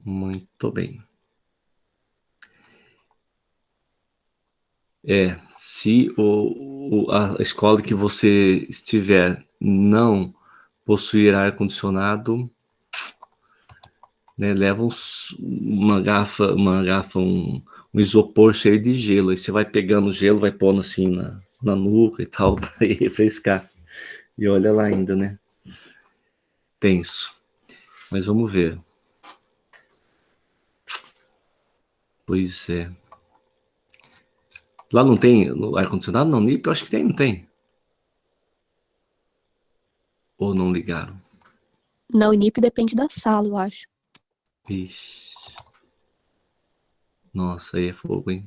Muito bem. Se a escola que você estiver não possuir ar-condicionado, né, leva uma garrafa, um isopor cheio de gelo, aí você vai pegando o gelo, vai pondo assim na nuca e tal, para refrescar. E olha lá ainda, né? Tenso. Mas vamos ver. Pois é. Lá não tem ar-condicionado? Não, NIP eu acho que tem, não tem? Ou não ligaram? Na Unip depende da sala, eu acho. Ixi. Nossa, aí é fogo, hein?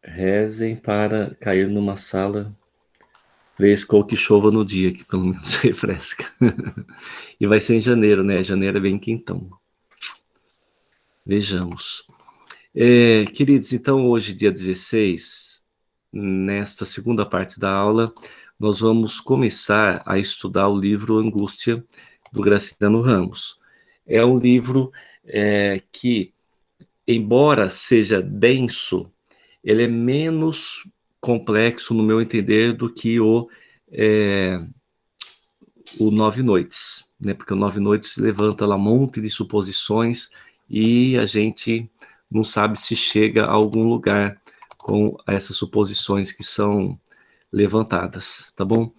Rezem para cair numa sala fresca ou que chova no dia, que pelo menos refresca. E vai ser em janeiro, né? Janeiro é bem quentão. Vejamos. Queridos, então hoje, dia 16, nesta segunda parte da aula, nós vamos começar a estudar o livro Angústia, do Graciliano Ramos. É um livro que, embora seja denso, ele é menos complexo, no meu entender, do que o Nove Noites, né? Porque o Nove Noites levanta lá um monte de suposições e a gente não sabe se chega a algum lugar com essas suposições que são levantadas, tá bom?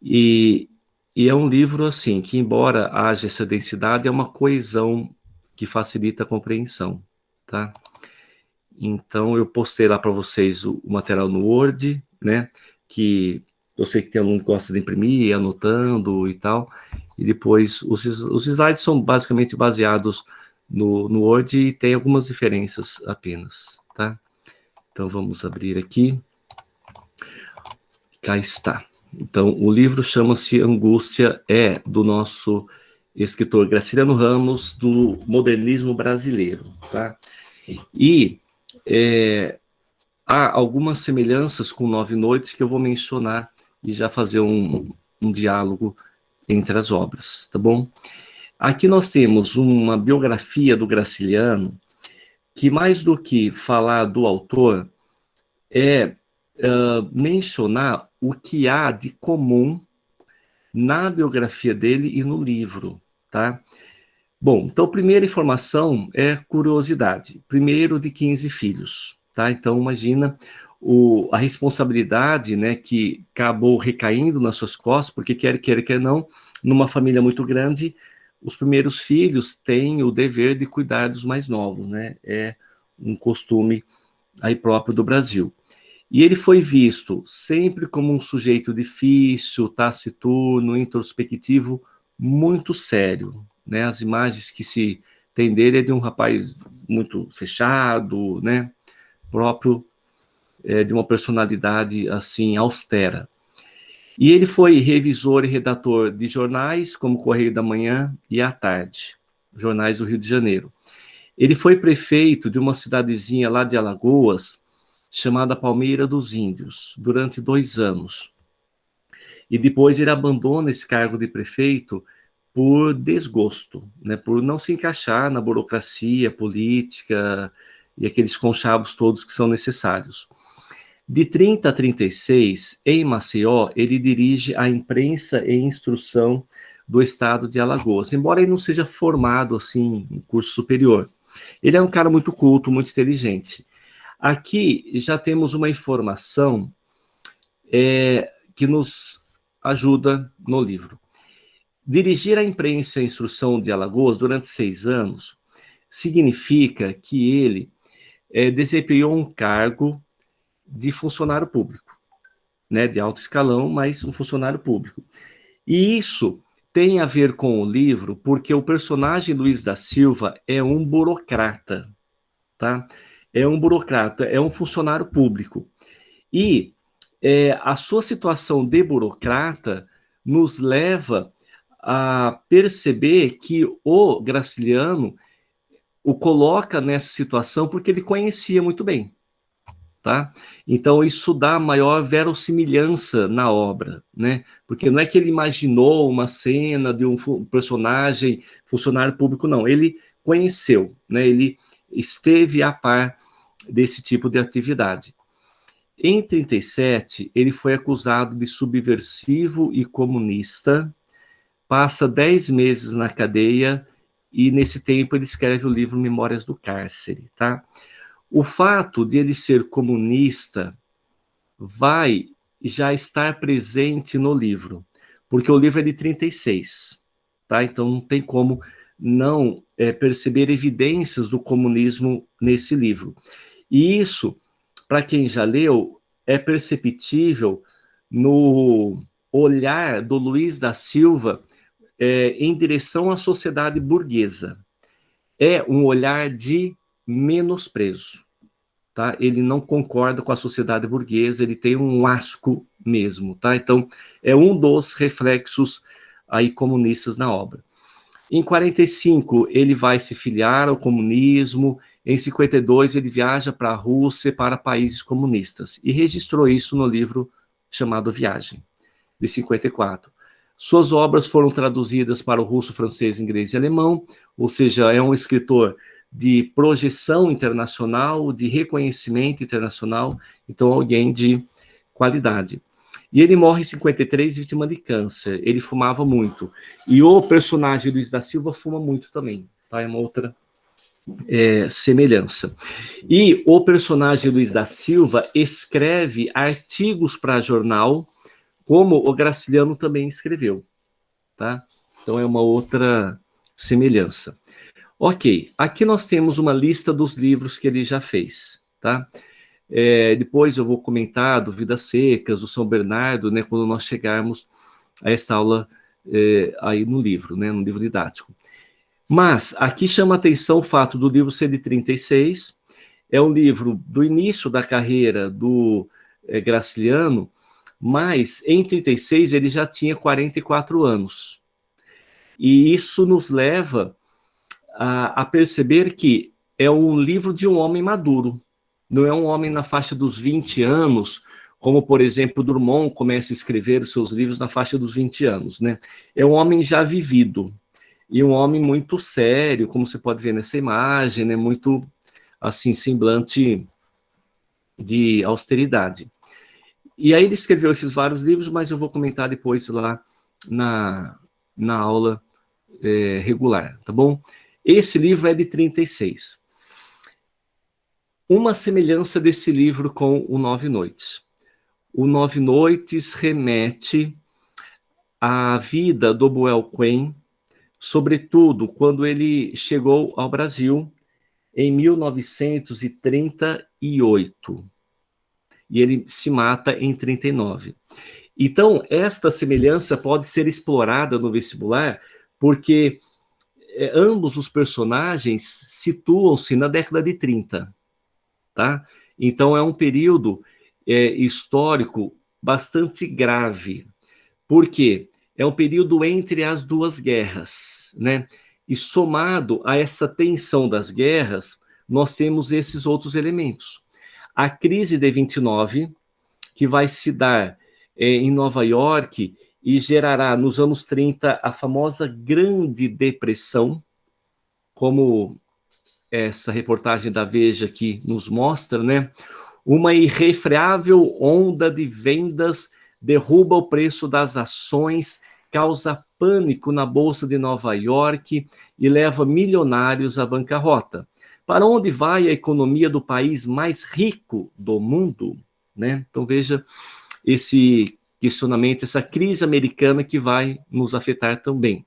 E, e é um livro, assim, que embora haja essa densidade, é uma coesão que facilita a compreensão, tá? Então, eu postei lá para vocês o material no Word, né? Que eu sei que tem aluno que gosta de imprimir, anotando e tal. E depois, os slides são basicamente baseados no Word e tem algumas diferenças apenas, tá? Então, vamos abrir aqui. Cá está. Então, o livro chama-se Angústia, é do nosso escritor Graciliano Ramos, do modernismo brasileiro, tá? E há algumas semelhanças com Nove Noites que eu vou mencionar e já fazer um diálogo entre as obras, tá bom? Aqui nós temos uma biografia do Graciliano que, mais do que falar do autor, é mencionar o que há de comum na biografia dele e no livro, tá? Bom, então, a primeira informação é curiosidade. Primeiro de 15 filhos, tá? Então, imagina a responsabilidade, né, que acabou recaindo nas suas costas, porque quer não, numa família muito grande, os primeiros filhos têm o dever de cuidar dos mais novos, né? É um costume aí próprio do Brasil. E ele foi visto sempre como um sujeito difícil, taciturno, introspectivo, muito sério, né? As imagens que se tem dele é de um rapaz muito fechado, né? Próprio de uma personalidade assim austera. E ele foi revisor e redator de jornais como Correio da Manhã e à Tarde, jornais do Rio de Janeiro. Ele foi prefeito de uma cidadezinha lá de Alagoas, chamada Palmeira dos Índios, durante 2 anos. E depois ele abandona esse cargo de prefeito por desgosto, né, por não se encaixar na burocracia política e aqueles conchavos todos que são necessários. De 30 a 36, em Maceió, ele dirige a imprensa e instrução do estado de Alagoas, embora ele não seja formado assim em curso superior. Ele é um cara muito culto, muito inteligente. Aqui já temos uma informação que nos ajuda no livro. Dirigir a imprensa e a instrução de Alagoas durante 6 anos significa que ele desempenhou um cargo de funcionário público, né, de alto escalão, mas um funcionário público. E isso tem a ver com o livro, porque o personagem Luiz da Silva é um burocrata, tá? É um burocrata, é um funcionário público. E a sua situação de burocrata nos leva a perceber que o Graciliano o coloca nessa situação porque ele conhecia muito bem, tá? Então, isso dá maior verossimilhança na obra, né? Porque não é que ele imaginou uma cena de um personagem, funcionário público, não. Ele conheceu, né? Ele esteve a par desse tipo de atividade. Em 1937, ele foi acusado de subversivo e comunista, passa 10 meses na cadeia e, nesse tempo, ele escreve o livro Memórias do Cárcere, tá? O fato de ele ser comunista vai já estar presente no livro, porque o livro é de 1936, tá? Então não tem como não perceber evidências do comunismo nesse livro. E isso, para quem já leu, é perceptível no olhar do Luiz da Silva em direção à sociedade burguesa. É um olhar de menosprezo. Tá? Ele não concorda com a sociedade burguesa, ele tem um asco mesmo, tá? Então, é um dos reflexos aí comunistas na obra. Em 45, ele vai se filiar ao comunismo, em 52 ele viaja para a Rússia, para países comunistas, e registrou isso no livro chamado Viagem, de 54. Suas obras foram traduzidas para o russo, francês, inglês e alemão, ou seja, é um escritor de projeção internacional, de reconhecimento internacional, então alguém de qualidade. E ele morre em 53, vítima de câncer. Ele fumava muito. E o personagem Luiz da Silva fuma muito também, tá? É uma outra semelhança. E o personagem Luiz da Silva escreve artigos para jornal, como o Graciliano também escreveu, tá? Então é uma outra semelhança. Ok, aqui nós temos uma lista dos livros que ele já fez, tá? Depois eu vou comentar do Vidas Secas, do São Bernardo, né, quando nós chegarmos a essa aula aí no livro, né, no livro didático. Mas aqui chama atenção o fato do livro ser de 36, é um livro do início da carreira do Graciliano, mas em 36 ele já tinha 44 anos. E isso nos leva a perceber que é um livro de um homem maduro, não é um homem na faixa dos 20 anos, como, por exemplo, Drummond começa a escrever os seus livros na faixa dos 20 anos, né? É um homem já vivido, e um homem muito sério, como você pode ver nessa imagem, né? Muito, assim, semblante de austeridade. E aí ele escreveu esses vários livros, mas eu vou comentar depois lá na aula regular, tá bom? Esse livro é de 36. Uma semelhança desse livro com o Nove Noites. O Nove Noites remete à vida do Boel Quinn, sobretudo quando ele chegou ao Brasil em 1938. E ele se mata em 39. Então, esta semelhança pode ser explorada no vestibular, porque ambos os personagens situam-se na década de 30, tá? Então, é um período histórico bastante grave. Por quê? É um período entre as duas guerras, né? E somado a essa tensão das guerras, nós temos esses outros elementos. A crise de 29, que vai se dar em Nova York e gerará nos anos 30 a famosa Grande Depressão, como essa reportagem da Veja aqui nos mostra, né? Uma irrefreável onda de vendas derruba o preço das ações, causa pânico na Bolsa de Nova York e leva milionários à bancarrota. Para onde vai a economia do país mais rico do mundo? Né? Então veja esse questionamento, essa crise americana que vai nos afetar também.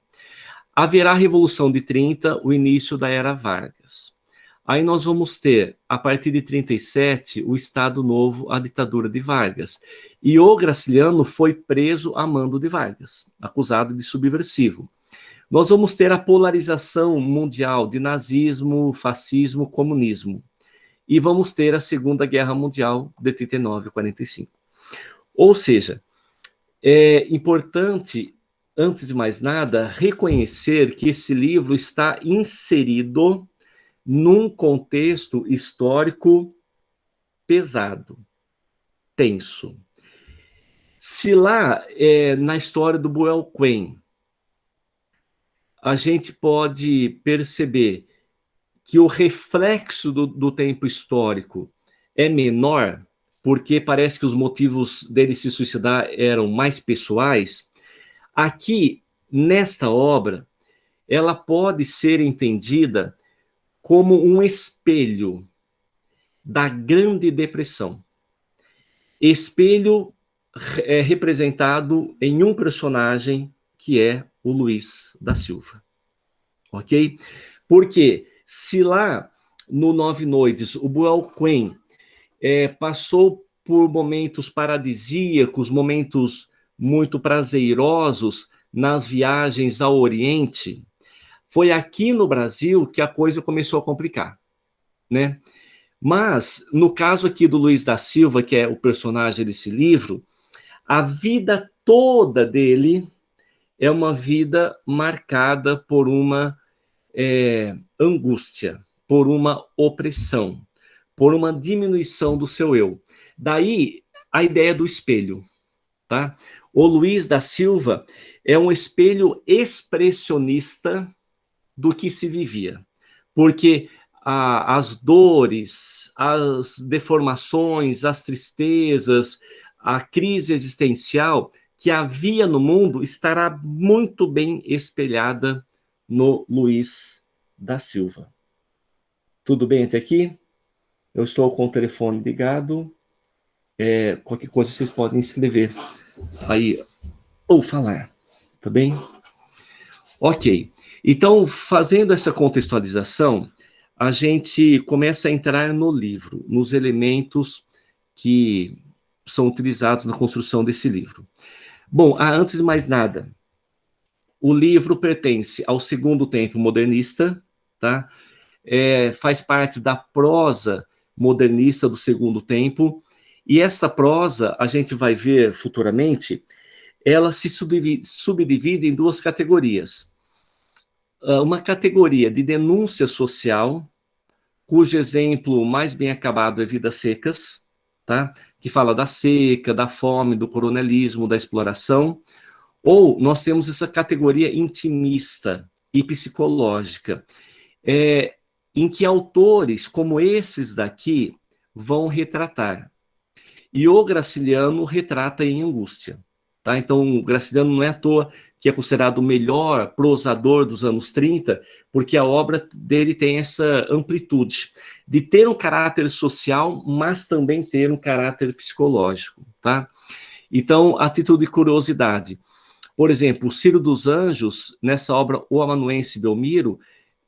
Haverá a Revolução de 30, o início da Era Vargas. Aí nós vamos ter, a partir de 37, o Estado Novo, a ditadura de Vargas. E o Graciliano foi preso a mando de Vargas, acusado de subversivo. Nós vamos ter a polarização mundial de nazismo, fascismo, comunismo. E vamos ter a Segunda Guerra Mundial de 39 a 45. Ou seja, é importante, antes de mais nada, reconhecer que esse livro está inserido num contexto histórico pesado, tenso. Se lá, na história do Buell Quinn, a gente pode perceber que o reflexo do tempo histórico é menor, porque parece que os motivos dele se suicidar eram mais pessoais, aqui, nesta obra, ela pode ser entendida como um espelho da Grande Depressão. Espelho representado em um personagem que é o Luiz da Silva. Ok? Porque se lá no Nove Noites o Buell Quinn passou por momentos paradisíacos, momentos muito prazerosos nas viagens ao Oriente, foi aqui no Brasil que a coisa começou a complicar, né? Mas, no caso aqui do Luiz da Silva, que é o personagem desse livro, a vida toda dele é uma vida marcada por uma angústia, por uma opressão, por uma diminuição do seu eu. Daí a ideia do espelho, tá? O Luiz da Silva é um espelho expressionista do que se vivia, porque as dores, as deformações, as tristezas, a crise existencial que havia no mundo estará muito bem espelhada no Luiz da Silva. Tudo bem até aqui? Eu estou com o telefone ligado. Qualquer coisa vocês podem escrever aí ou falar, tá bem? Ok. Então, fazendo essa contextualização, a gente começa a entrar no livro, nos elementos que são utilizados na construção desse livro. Bom, antes de mais nada, o livro pertence ao segundo tempo modernista, tá? Faz parte da prosa modernista do segundo tempo, e essa prosa, a gente vai ver futuramente, ela se subdivide em duas categorias. Uma categoria de denúncia social, cujo exemplo mais bem acabado é Vidas Secas, tá? Que fala da seca, da fome, do coronelismo, da exploração. Ou nós temos essa categoria intimista e psicológica, em que autores como esses daqui vão retratar. E o Graciliano retrata em Angústia. Tá? Então, o Graciliano não é à toa que é considerado o melhor prosador dos anos 30, porque a obra dele tem essa amplitude de ter um caráter social, mas também ter um caráter psicológico. Tá? Então, a título de curiosidade, por exemplo, o Ciro dos Anjos, nessa obra O Amanuense Belmiro,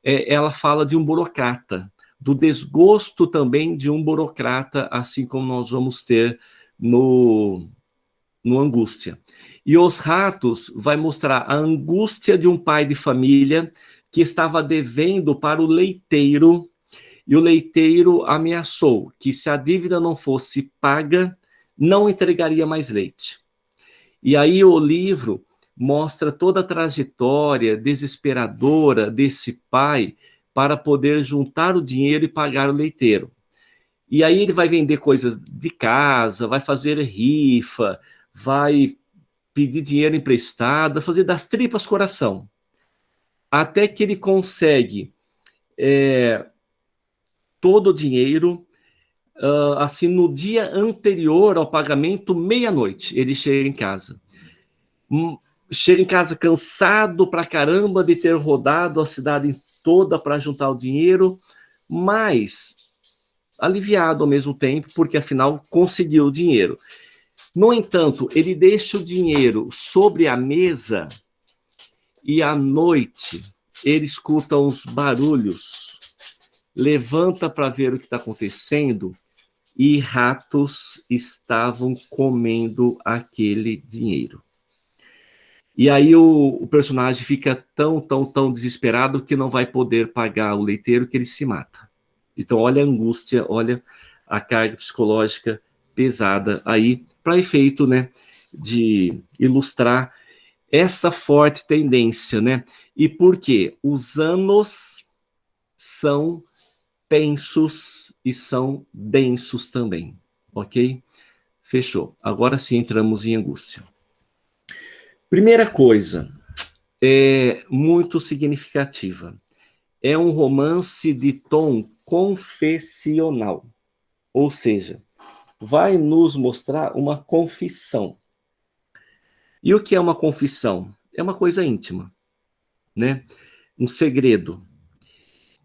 ela fala de um burocrata, do desgosto também de um burocrata, assim como nós vamos ter no Angústia. E Os Ratos vai mostrar a angústia de um pai de família que estava devendo para o leiteiro, e o leiteiro ameaçou que se a dívida não fosse paga, não entregaria mais leite. E aí o livro mostra toda a trajetória desesperadora desse pai para poder juntar o dinheiro e pagar o leiteiro. E aí ele vai vender coisas de casa, vai fazer rifa, vai pedir dinheiro emprestado, vai fazer das tripas coração. Até que ele consegue todo o dinheiro, assim, no dia anterior ao pagamento, meia-noite, ele chega em casa. Chega em casa cansado pra caramba de ter rodado a cidade toda para juntar o dinheiro, mas aliviado ao mesmo tempo, porque afinal conseguiu o dinheiro. No entanto, ele deixa o dinheiro sobre a mesa e à noite ele escuta uns barulhos, levanta para ver o que está acontecendo e ratos estavam comendo aquele dinheiro. E aí o personagem fica tão desesperado que não vai poder pagar o leiteiro, que ele se mata. Então, olha a angústia, olha a carga psicológica pesada aí, para efeito, né, de ilustrar essa forte tendência, né? E por quê? Os anos são tensos e são densos também, ok? Fechou. Agora sim entramos em Angústia. Primeira coisa, é muito significativa. É um romance de tom confessional, ou seja, vai nos mostrar uma confissão. E o que é uma confissão? É uma coisa íntima, né? Um segredo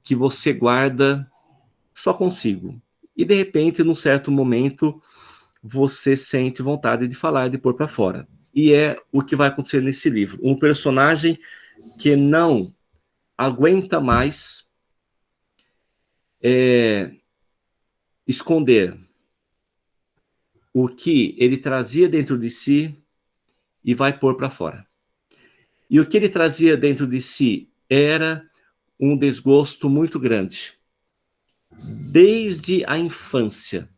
que você guarda só consigo. E de repente, num certo momento, você sente vontade de falar, de pôr para fora. E é o que vai acontecer nesse livro. Um personagem que não aguenta mais esconder o que ele trazia dentro de si e vai pôr para fora. E o que ele trazia dentro de si era um desgosto muito grande, desde a infância.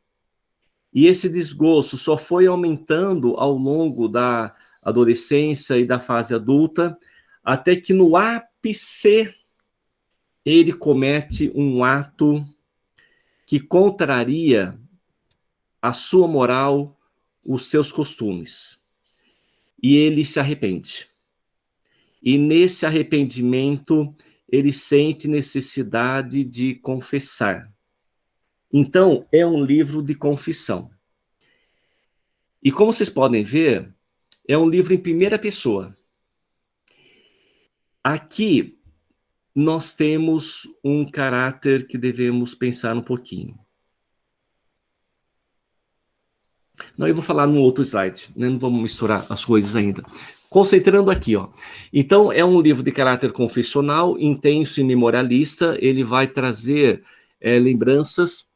E esse desgosto só foi aumentando ao longo da adolescência e da fase adulta, até que no ápice ele comete um ato que contraria a sua moral, os seus costumes. E ele se arrepende. E nesse arrependimento, ele sente necessidade de confessar. Então, é um livro de confissão. E como vocês podem ver, é um livro em primeira pessoa. Aqui, nós temos um caráter que devemos pensar um pouquinho. Não, eu vou falar no outro slide, né? Não vamos misturar as coisas ainda. Concentrando aqui, ó. Então, é um livro de caráter confessional, intenso e memorialista. Ele vai trazer lembranças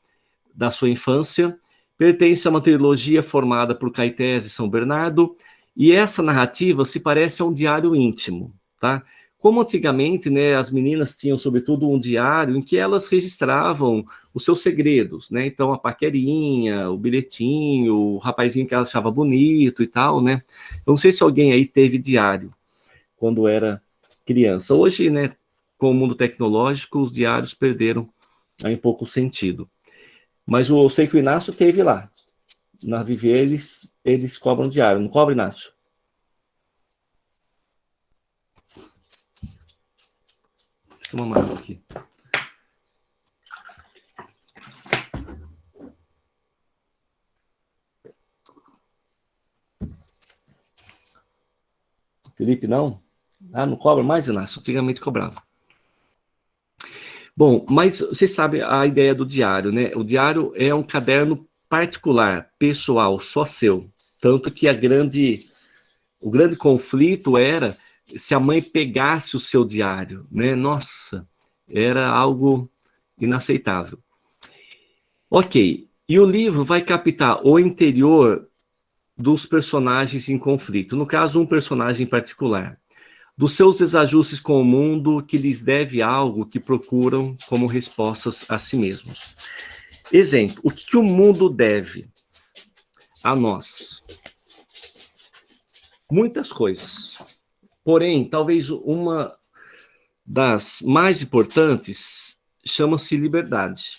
da sua infância. Pertence a uma trilogia formada por Caetés e São Bernardo. E essa narrativa se parece a um diário íntimo, tá? Como antigamente, né, as meninas tinham, sobretudo, um diário em que elas registravam os seus segredos, né? Então, a paquerinha, o bilhetinho, o rapazinho que ela achava bonito e tal, né? Eu não sei se alguém aí teve diário quando era criança. Hoje, né, com o mundo tecnológico, os diários perderam aí um pouco o sentido. Mas eu sei que o Inácio teve lá. Na Viver, eles cobram diário. Não cobra, Inácio? Deixa eu tomar uma água aqui. Felipe, não? Ah, não cobra mais, Inácio? Antigamente cobrava. Bom, mas você sabe a ideia do diário, né? O diário é um caderno particular, pessoal, só seu. Tanto que o grande conflito era se a mãe pegasse o seu diário, né? Nossa, era algo inaceitável. Ok, e o livro vai captar o interior dos personagens em conflito. No caso, um personagem em particular. Dos seus desajustes com o mundo que lhes deve algo que procuram como respostas a si mesmos. Exemplo, o que o mundo deve a nós? Muitas coisas. Porém, talvez uma das mais importantes chama-se liberdade.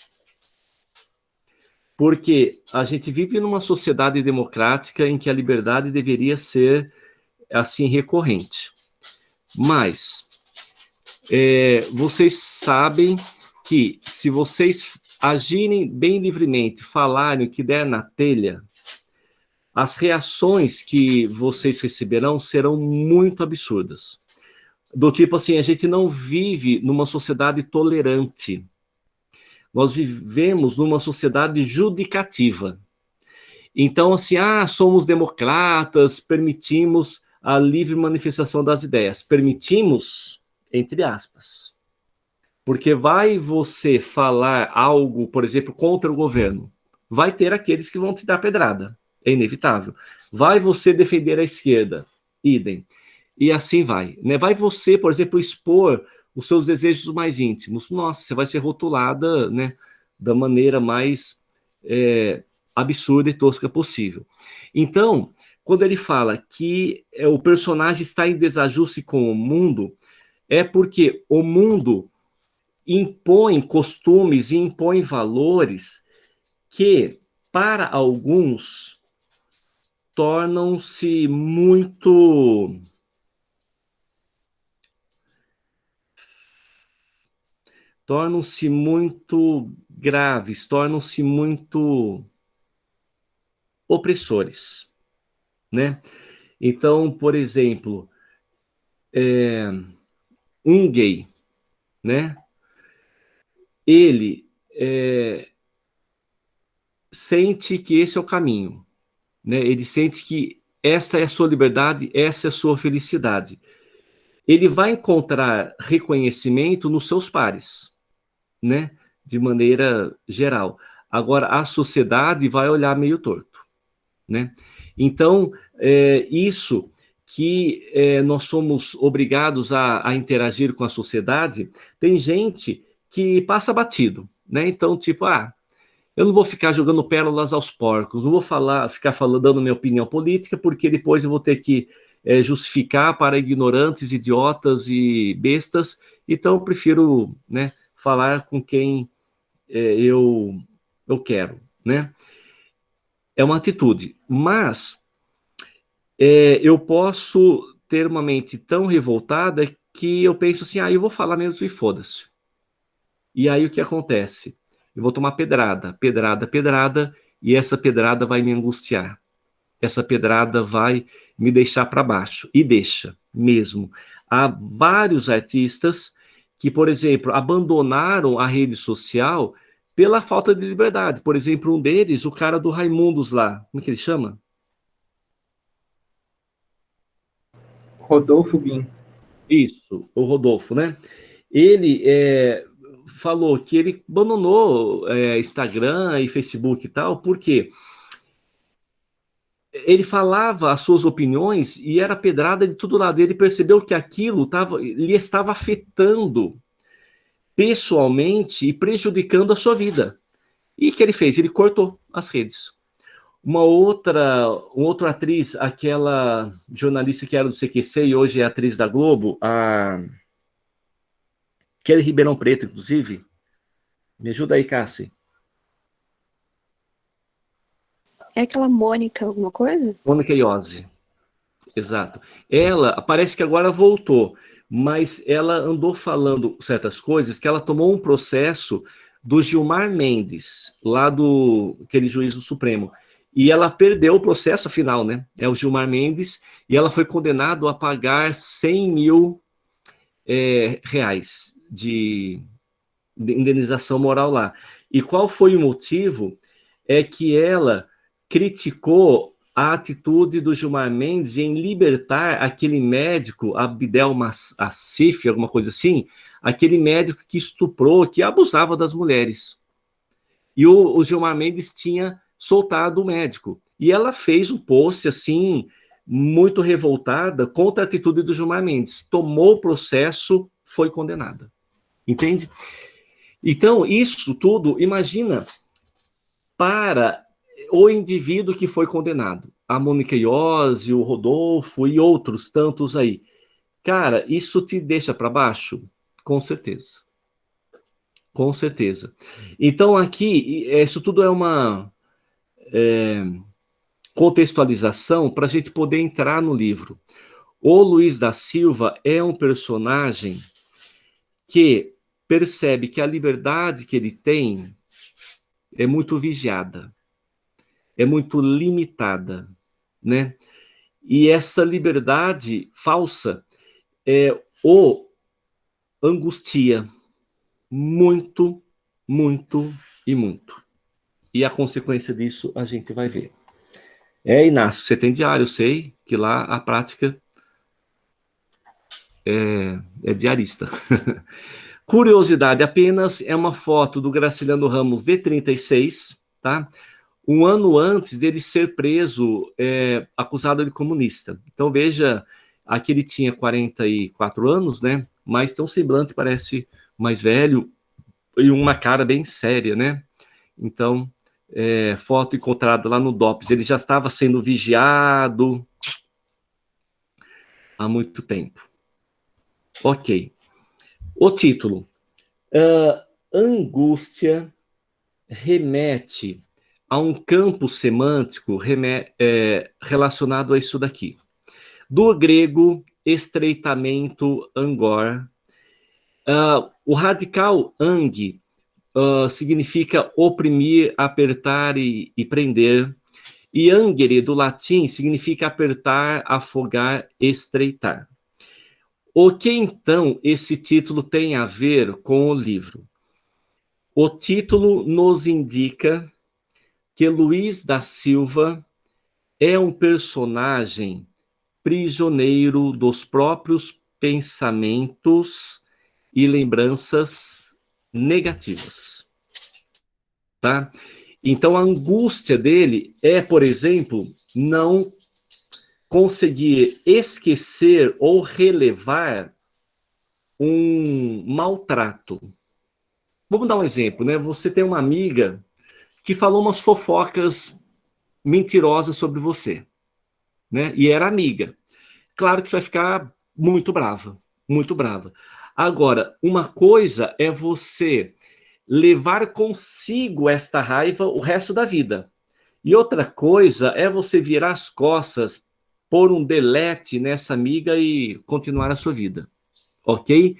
Porque a gente vive numa sociedade democrática em que a liberdade deveria ser, assim, recorrente. Mas vocês sabem que se vocês agirem bem livremente, falarem o que der na telha, as reações que vocês receberão serão muito absurdas. Do tipo assim, a gente não vive numa sociedade tolerante. Nós vivemos numa sociedade judicativa. Então, assim, somos democratas, permitimos a livre manifestação das ideias. Permitimos, entre aspas. Porque vai você falar algo, por exemplo, contra o governo, vai ter aqueles que vão te dar pedrada. É inevitável. Vai você defender a esquerda, idem. E assim vai. Né? Vai você, por exemplo, expor os seus desejos mais íntimos. Nossa, você vai ser rotulada, né, da maneira mais absurda e tosca possível. Então, quando ele fala que o personagem está em desajuste com o mundo, é porque o mundo impõe costumes e impõe valores que, para alguns, tornam-se muito graves, tornam-se muito opressores, né? Então, por exemplo, um gay, né? Ele sente que esse é o caminho, né? Ele sente que esta é a sua liberdade, essa é a sua felicidade. Ele vai encontrar reconhecimento nos seus pares, né? De maneira geral. Agora, a sociedade vai olhar meio torto, né? Então, isso que nós somos obrigados a interagir com a sociedade, tem gente que passa batido, né? Então, tipo, eu não vou ficar jogando pérolas aos porcos, não vou ficar falando, dando minha opinião política, porque depois eu vou ter que justificar para ignorantes, idiotas e bestas, então eu prefiro, né, falar com quem eu quero, né? É uma atitude, mas eu posso ter uma mente tão revoltada que eu penso assim, eu vou falar mesmo e foda-se. E aí o que acontece? Eu vou tomar pedrada, pedrada, pedrada, e essa pedrada vai me angustiar. Essa pedrada vai me deixar para baixo. E deixa mesmo. Há vários artistas que, por exemplo, abandonaram a rede social pela falta de liberdade. Por exemplo, um deles, o cara do Raimundos lá. Como é que ele chama? Rodolfo Bin. Isso, o Rodolfo, né? Ele falou que ele abandonou Instagram e Facebook e tal, porque ele falava as suas opiniões e era pedrada de todo lado. Ele percebeu que aquilo lhe estava afetando pessoalmente e prejudicando a sua vida. E o que ele fez? Ele cortou as redes. Uma outra atriz, aquela jornalista que era do CQC e hoje é atriz da Globo, a Kelly Ribeirão Preto, inclusive. Me ajuda aí, Cassi. É aquela Mônica, alguma coisa? Mônica Iose. Exato. Ela, parece que agora voltou, mas ela andou falando certas coisas que ela tomou um processo do Gilmar Mendes, lá do aquele juiz do Supremo. E ela perdeu o processo final, né? É o Gilmar Mendes, e ela foi condenada a pagar 100 mil reais de indenização moral lá. E qual foi o motivo? É que ela criticou a atitude do Gilmar Mendes em libertar aquele médico, Abdel Assif, alguma coisa assim, aquele médico que estuprou, que abusava das mulheres. E o Gilmar Mendes tinha soltado o médico. E ela fez um post assim, muito revoltada contra a atitude do Gilmar Mendes. Tomou o processo, foi condenada. Entende? Então, isso tudo, imagina, para o indivíduo que foi condenado, a Mônica Iose, o Rodolfo e outros tantos aí. Cara, isso te deixa para baixo? Com certeza. Com certeza. Então, aqui, isso tudo é uma contextualização para a gente poder entrar no livro. O Luiz da Silva é um personagem que percebe que a liberdade que ele tem é muito vigiada, é muito limitada, né? E essa liberdade falsa o angustia muito, muito e muito. E a consequência disso a gente vai ver. Inácio, você tem diário, eu sei que lá a prática é diarista. Curiosidade apenas, é uma foto do Graciliano Ramos de 36, tá? Um ano antes dele ser preso, acusado de comunista. Então, veja, aqui ele tinha 44 anos, né? Mas tem um semblante, parece mais velho, e uma cara bem séria, né? Então, foto encontrada lá no DOPS. Ele já estava sendo vigiado há muito tempo. Ok. O título. Angústia remete a um campo semântico relacionado a isso daqui. Do grego, estreitamento, angor. O radical ang significa oprimir, apertar e prender. E angere, do latim, significa apertar, afogar, estreitar. O que, então, esse título tem a ver com o livro? O título nos indica que Luiz da Silva é um personagem prisioneiro dos próprios pensamentos e lembranças negativas. Tá? Então, a angústia dele é, por exemplo, não conseguir esquecer ou relevar um maltrato. Vamos dar um exemplo, né? Você tem uma amiga que falou umas fofocas mentirosas sobre você, né? E era amiga. Claro que você vai ficar muito brava, muito brava. Agora, uma coisa é você levar consigo esta raiva o resto da vida. E outra coisa é você virar as costas, pôr um delete nessa amiga e continuar a sua vida, ok?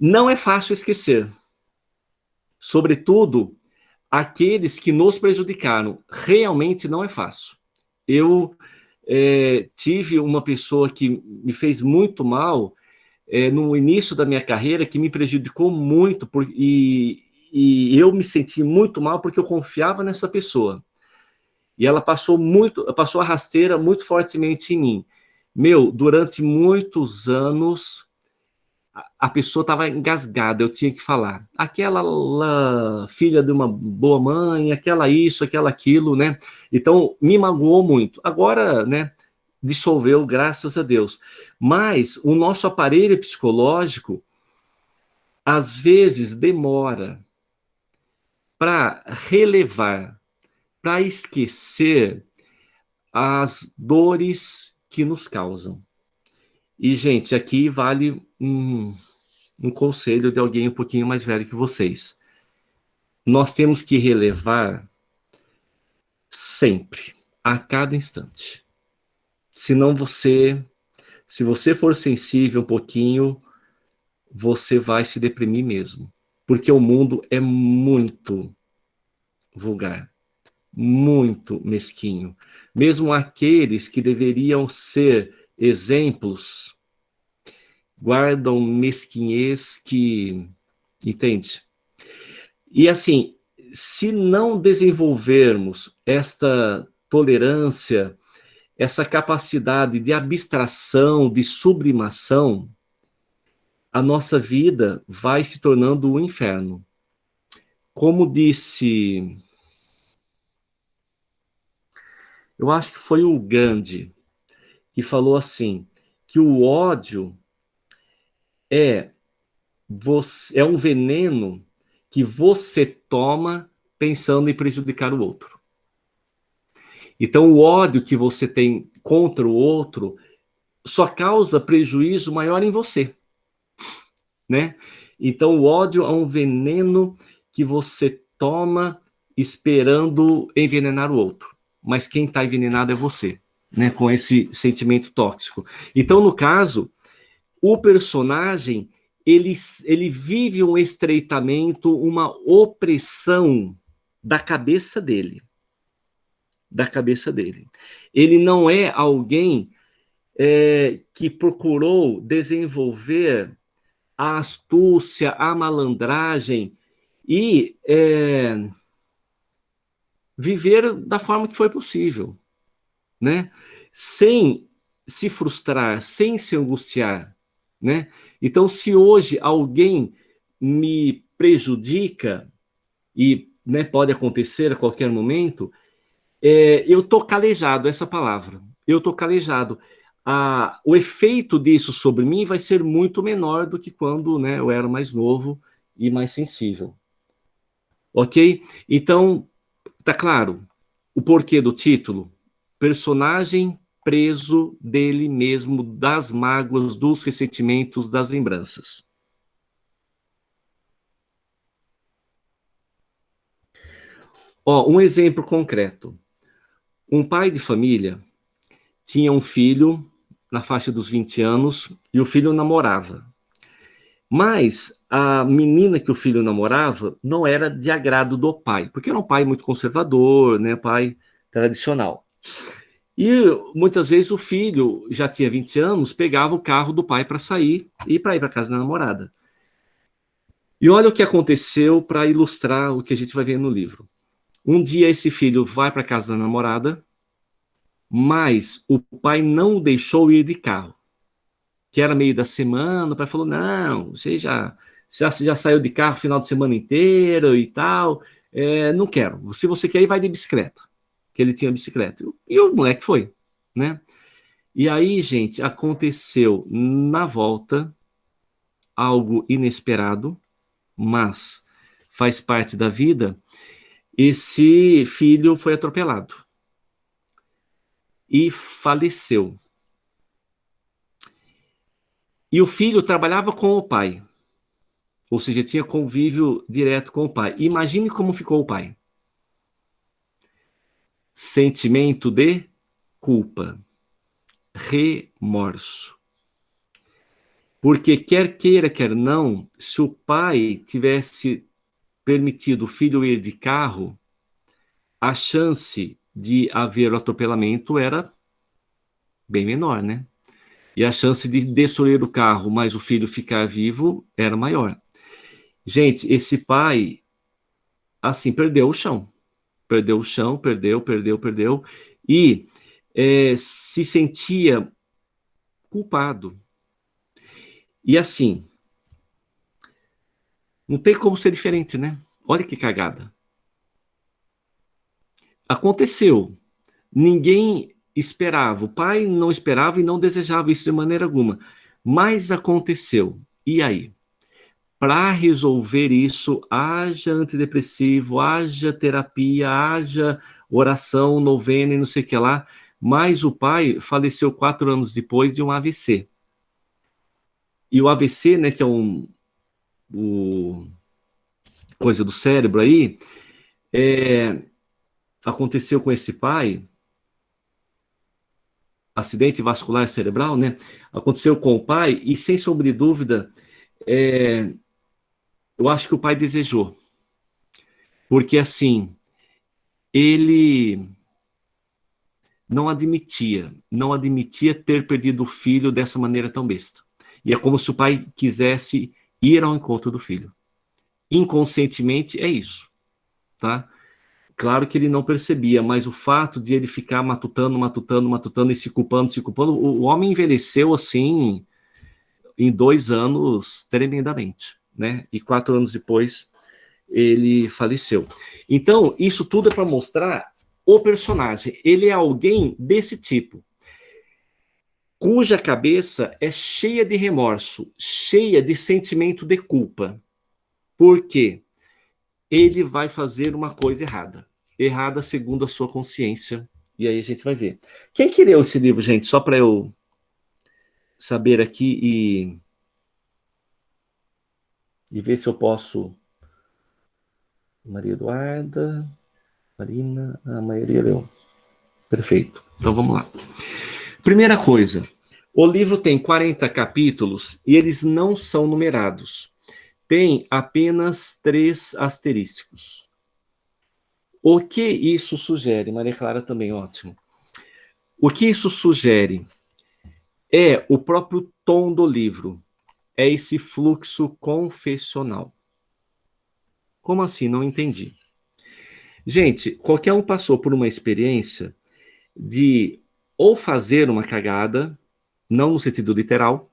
Não é fácil esquecer. Sobretudo, aqueles que nos prejudicaram. Realmente não é fácil. Eu tive uma pessoa que me fez muito mal no início da minha carreira, que me prejudicou muito, e eu me senti muito mal porque eu confiava nessa pessoa. E ela passou a rasteira muito fortemente em mim. Durante muitos anos, a pessoa estava engasgada, eu tinha que falar. Aquela filha de uma boa mãe, aquela isso, aquela aquilo, né? Então, me magoou muito. Agora, né, dissolveu, graças a Deus. Mas o nosso aparelho psicológico, às vezes, demora para relevar, para esquecer as dores que nos causam. E, gente, aqui vale um conselho de alguém um pouquinho mais velho que vocês. Nós temos que relevar sempre, a cada instante. Senão se você for sensível um pouquinho, você vai se deprimir mesmo. Porque o mundo é muito vulgar, muito mesquinho. Mesmo aqueles que deveriam ser exemplos guardam mesquinhez que... Entende? E assim, se não desenvolvermos esta tolerância, essa capacidade de abstração, de sublimação, a nossa vida vai se tornando um inferno. Como disse, eu acho que foi o Gandhi, que falou assim, que o ódio é um veneno que você toma pensando em prejudicar o outro. Então, o ódio que você tem contra o outro só causa prejuízo maior em você, né? Então, o ódio é um veneno que você toma esperando envenenar o outro. Mas quem está envenenado é você, né? Com esse sentimento tóxico. Então, no caso, o personagem, ele vive um estreitamento, uma opressão da cabeça dele. Da cabeça dele. Ele não é alguém que procurou desenvolver a astúcia, a malandragem e viver da forma que foi possível, né? Sem se frustrar, sem se angustiar, né? Então, se hoje alguém me prejudica, e né, pode acontecer a qualquer momento, eu tô calejado, essa palavra. Eu tô calejado. O efeito disso sobre mim vai ser muito menor do que quando, né, eu era mais novo e mais sensível. Ok? Então, tá claro o porquê do título? Personagem preso dele mesmo, das mágoas, dos ressentimentos, das lembranças. Ó, um exemplo concreto. Um pai de família tinha um filho na faixa dos 20 anos e o filho namorava. Mas a menina que o filho namorava não era de agrado do pai, porque era um pai muito conservador, né, pai tradicional. E muitas vezes o filho já tinha 20 anos, pegava o carro do pai para sair e para ir para casa da namorada. E olha o que aconteceu para ilustrar o que a gente vai ver no livro. Um dia esse filho vai para casa da namorada, mas o pai não o deixou ir de carro, que era meio da semana. O pai falou: não, você já saiu de carro o final de semana inteiro e tal. Não quero. Se você quer ir, vai de bicicleta. Que ele tinha bicicleta. E o moleque foi, né? E aí, gente, aconteceu na volta algo inesperado, mas faz parte da vida. Esse filho foi atropelado e faleceu. E o filho trabalhava com o pai, ou seja, tinha convívio direto com o pai. Imagine como ficou o pai. Sentimento de culpa, remorso. Porque quer queira, quer não, se o pai tivesse permitido o filho ir de carro, a chance de haver o atropelamento era bem menor, né? E a chance de destruir o carro, mas o filho ficar vivo, era maior. Gente, esse pai, assim, perdeu o chão. Perdeu o chão, perdeu. E se sentia culpado. E assim, não tem como ser diferente, né? Olha que cagada. Aconteceu. Ninguém esperava. O pai não esperava e não desejava isso de maneira alguma. Mas aconteceu. E aí? Para resolver isso, haja antidepressivo, haja terapia, haja oração, novena e não sei o que lá. Mas o pai faleceu 4 anos depois de um AVC. E o AVC, né, que é coisa do cérebro aí, aconteceu com esse pai, acidente vascular cerebral, né? Aconteceu com o pai e, sem sombra de dúvida, eu acho que o pai desejou. Porque, assim, ele não admitia ter perdido o filho dessa maneira tão besta. E é como se o pai quisesse ir ao encontro do filho. Inconscientemente é isso, tá? Claro que ele não percebia, mas o fato de ele ficar matutando e se culpando, o homem envelheceu assim em 2 anos tremendamente, né? E 4 anos depois ele faleceu. Então, isso tudo é para mostrar o personagem. Ele é alguém desse tipo, cuja cabeça é cheia de remorso, cheia de sentimento de culpa. Por quê? Ele vai fazer uma coisa errada. Errada segundo a sua consciência. E aí a gente vai ver. Quem que leu esse livro, gente? Só para eu saber aqui e ver se eu posso. Maria Eduarda, Marina, a maioria leu. Perfeito. Então vamos lá. Primeira coisa, o livro tem 40 capítulos e eles não são numerados. Tem apenas 3 asterísticos. O que isso sugere? Maria Clara também, ótimo. O que isso sugere é o próprio tom do livro. É esse fluxo confessional. Como assim? Não entendi. Gente, qualquer um passou por uma experiência de ou fazer uma cagada, não no sentido literal,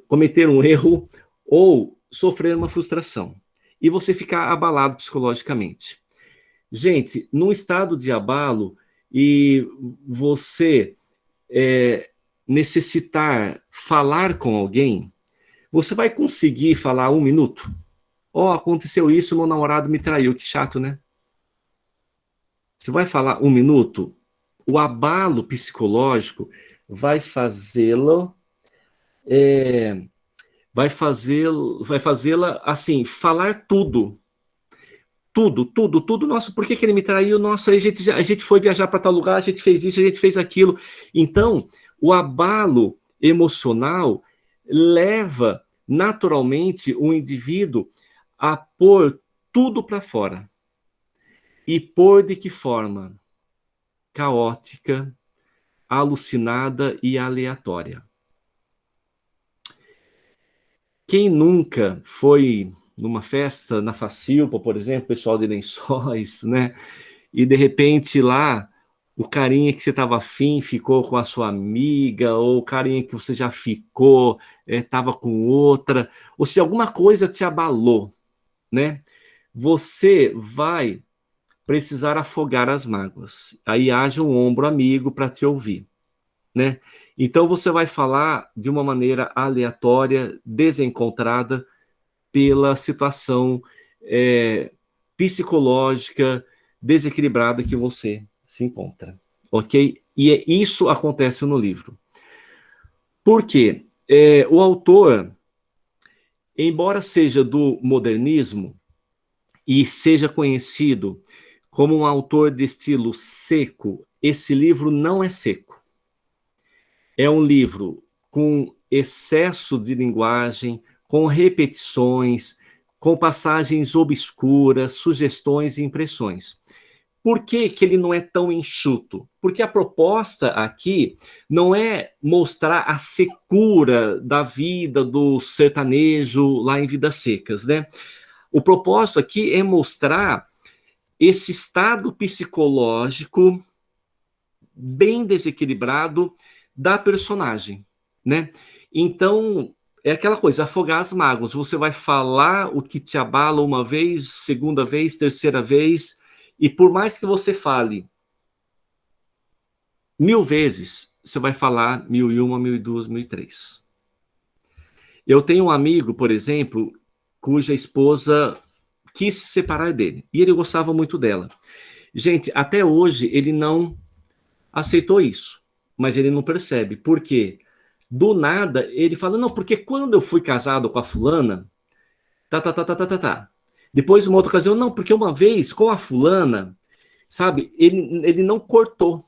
cometer um erro ou sofrer uma frustração. E você ficar abalado psicologicamente. Gente, num estado de abalo e você necessitar falar com alguém, você vai conseguir falar 1 minuto? Aconteceu isso, meu namorado me traiu, que chato, né? Você vai falar 1 minuto? O abalo psicológico vai fazê-lo, vai fazê-la assim, falar tudo. Tudo, tudo, tudo. Nossa, por que que ele me traiu? Nossa, a gente foi viajar para tal lugar, a gente fez isso, a gente fez aquilo. Então, o abalo emocional leva naturalmente o indivíduo a pôr tudo para fora. E pôr de que forma? Caótica, alucinada e aleatória. Quem nunca foi numa festa na Facilpa, por exemplo, pessoal de Lençóis, né? E de repente lá o carinha que você estava afim ficou com a sua amiga, ou o carinha que você já ficou estava com outra, ou se alguma coisa te abalou, né? Você vai precisar afogar as mágoas. Aí haja um ombro amigo para te ouvir, né? Então você vai falar de uma maneira aleatória, desencontrada pela situação psicológica desequilibrada que você se encontra, ok? E isso acontece no livro. Por quê? O autor, embora seja do modernismo e seja conhecido como um autor de estilo seco, esse livro não é seco. É um livro com excesso de linguagem, com repetições, com passagens obscuras, sugestões e impressões. Por que que ele não é tão enxuto? Porque a proposta aqui não é mostrar a secura da vida do sertanejo lá em Vidas Secas, né? O propósito aqui é mostrar esse estado psicológico bem desequilibrado da personagem, né? Então, é aquela coisa, afogar as mágoas. Você vai falar o que te abala uma vez, segunda vez, terceira vez, e por mais que você fale 1000 vezes, você vai falar 1001, 1002, 1003. Eu tenho um amigo, por exemplo, cuja esposa quis se separar dele, e ele gostava muito dela. Gente, até hoje ele não aceitou isso, mas ele não percebe. Por quê? Do nada, ele fala, não, porque quando eu fui casado com a fulana, tá. Depois, uma outra ocasião, não, porque uma vez com a fulana, sabe, ele não cortou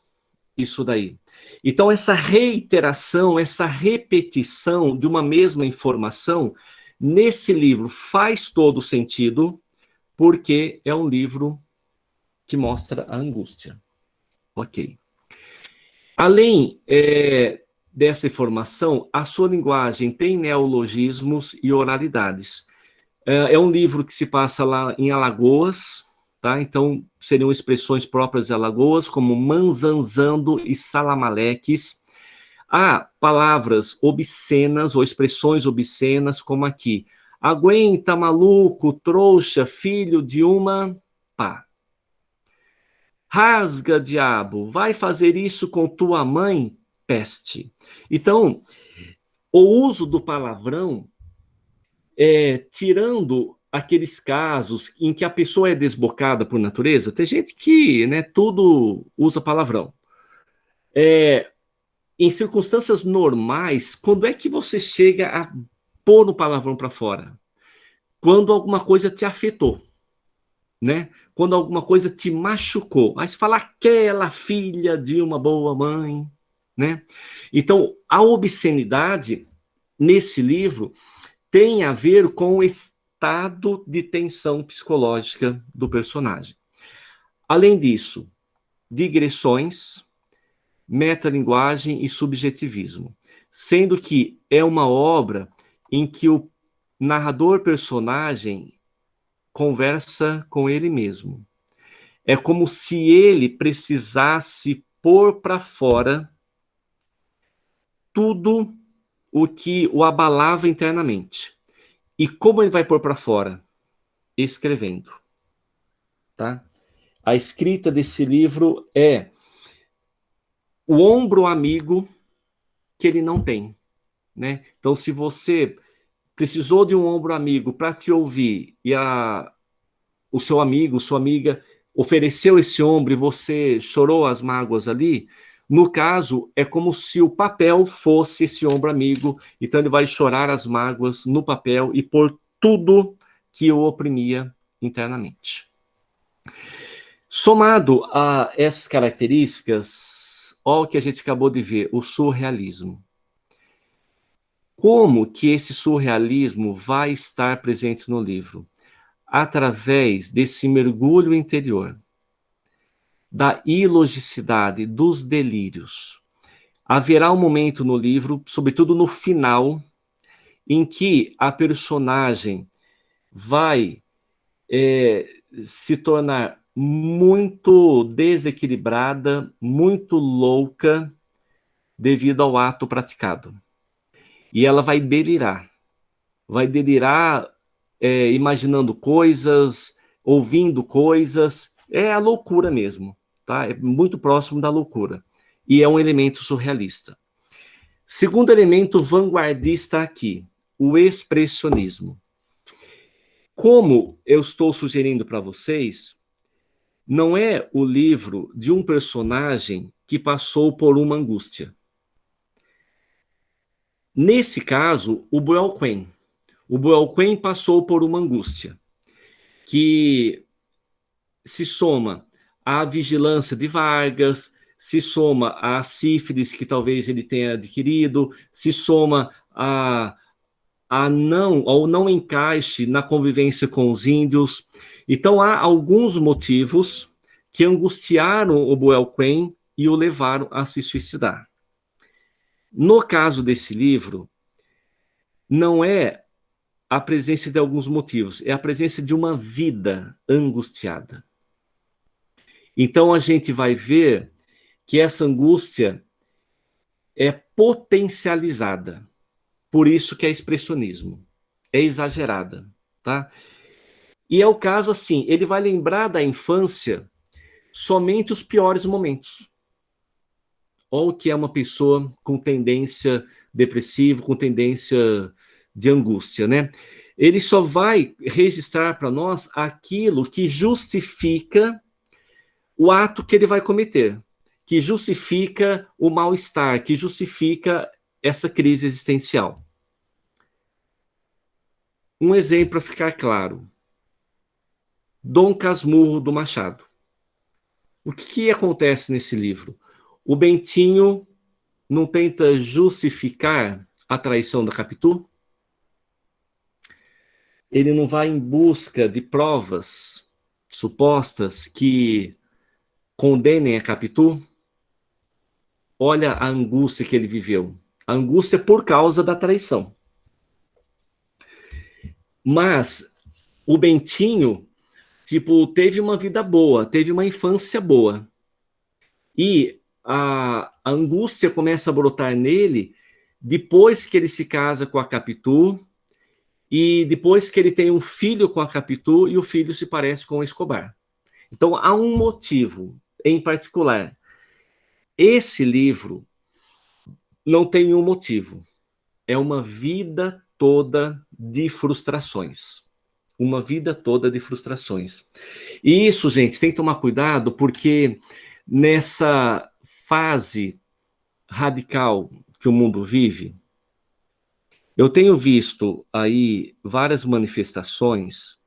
isso daí. Então, essa reiteração, essa repetição de uma mesma informação, nesse livro faz todo sentido, porque é um livro que mostra a angústia. Ok. Além dessa informação, a sua linguagem tem neologismos e oralidades. É um livro que se passa lá em Alagoas, tá? Então seriam expressões próprias de Alagoas, como manzanzando e salamaleques. Há palavras obscenas ou expressões obscenas, como aqui. Aguenta, maluco, trouxa, filho de uma pá. Rasga, diabo, vai fazer isso com tua mãe, peste. Então, o uso do palavrão tirando aqueles casos em que a pessoa é desbocada por natureza, tem gente que, né, tudo usa palavrão. Em circunstâncias normais, quando é que você chega a pôr o palavrão para fora? Quando alguma coisa te afetou, né? Quando alguma coisa te machucou. Aí você fala, aquela filha de uma boa mãe, né? Então, a obscenidade, nesse livro, tem a ver com o estado de tensão psicológica do personagem. Além disso, digressões, metalinguagem e subjetivismo, sendo que é uma obra em que o narrador-personagem conversa com ele mesmo. É como se ele precisasse pôr para fora tudo o que o abalava internamente. E como ele vai pôr para fora? Escrevendo. Tá? A escrita desse livro é o ombro amigo que ele não tem. Né? Então, se você precisou de um ombro amigo para te ouvir e o seu amigo, sua amiga ofereceu esse ombro e você chorou as mágoas ali, no caso, é como se o papel fosse esse ombro amigo, então ele vai chorar as mágoas no papel e por tudo que o oprimia internamente. Somado a essas características, olha o que a gente acabou de ver, o surrealismo. Como que esse surrealismo vai estar presente no livro? Através desse mergulho interior, da ilogicidade, dos delírios. Haverá um momento no livro, sobretudo no final, em que a personagem vai se tornar muito desequilibrada, muito louca, devido ao ato praticado. E ela vai delirar imaginando coisas, ouvindo coisas, é a loucura mesmo, tá? É muito próximo da loucura. E é um elemento surrealista. Segundo elemento vanguardista aqui, o expressionismo. Como eu estou sugerindo para vocês, não é o livro de um personagem que passou por uma angústia. Nesse caso, o Boel Quinn. O Boel Quinn passou por uma angústia que se soma à vigilância de Vargas, se soma à sífilis que talvez ele tenha adquirido, se soma ao não encaixe na convivência com os índios. Então, há alguns motivos que angustiaram o Boel Quinn e o levaram a se suicidar. No caso desse livro, não é a presença de alguns motivos, é a presença de uma vida angustiada. Então, a gente vai ver que essa angústia é potencializada. Por isso que é expressionismo. É exagerada, tá? E é o caso assim, ele vai lembrar da infância somente os piores momentos. Olha o que é uma pessoa com tendência depressiva, com tendência de angústia, né? Ele só vai registrar para nós aquilo que justifica o ato que ele vai cometer, que justifica o mal-estar, que justifica essa crise existencial. Um exemplo para ficar claro. Dom Casmurro do Machado. O que acontece nesse livro? O Bentinho não tenta justificar a traição da Capitu? Ele não vai em busca de provas supostas que condenem a Capitu? Olha a angústia que ele viveu. A angústia por causa da traição. Mas o Bentinho, teve uma vida boa, teve uma infância boa. E a angústia começa a brotar nele depois que ele se casa com a Capitu e depois que ele tem um filho com a Capitu e o filho se parece com o Escobar. Então, há um motivo em particular. Esse livro não tem um motivo. É uma vida toda de frustrações. Uma vida toda de frustrações. E isso, gente, tem que tomar cuidado, porque nessa fase radical que o mundo vive, eu tenho visto aí várias manifestações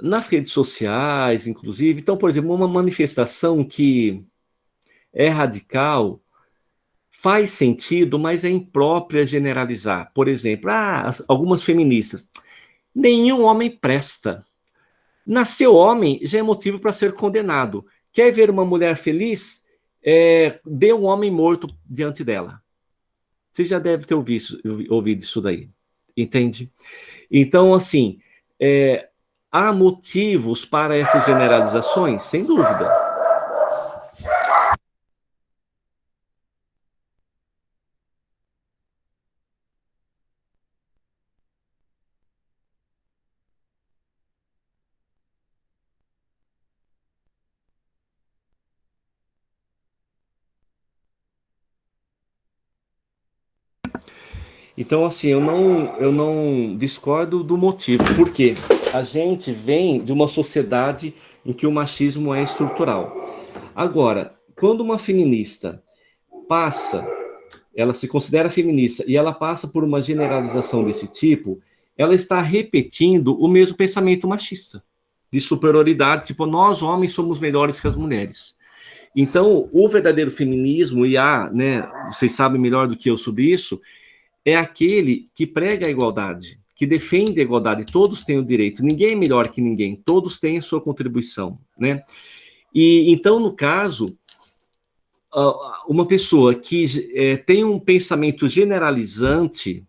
nas redes sociais, inclusive. Então, por exemplo, uma manifestação que é radical faz sentido, mas é imprópria generalizar. Por exemplo, algumas feministas. Nenhum homem presta. Nasceu homem já é motivo para ser condenado. Quer ver uma mulher feliz? Dê um homem morto diante dela. Você já deve ter ouvido isso daí. Entende? Então, assim, há motivos para essas generalizações? Sem dúvida. Então, assim, eu não discordo do motivo. Por quê? A gente vem de uma sociedade em que o machismo é estrutural. Agora, quando uma feminista ela se considera feminista e ela passa por uma generalização desse tipo, ela está repetindo o mesmo pensamento machista, de superioridade, tipo, nós homens somos melhores que as mulheres. Então, o verdadeiro feminismo, e né, vocês sabem melhor do que eu sobre isso, é aquele que prega a igualdade, que defende a igualdade, todos têm o direito, ninguém é melhor que ninguém, todos têm a sua contribuição, né? E então, no caso, uma pessoa que tem um pensamento generalizante,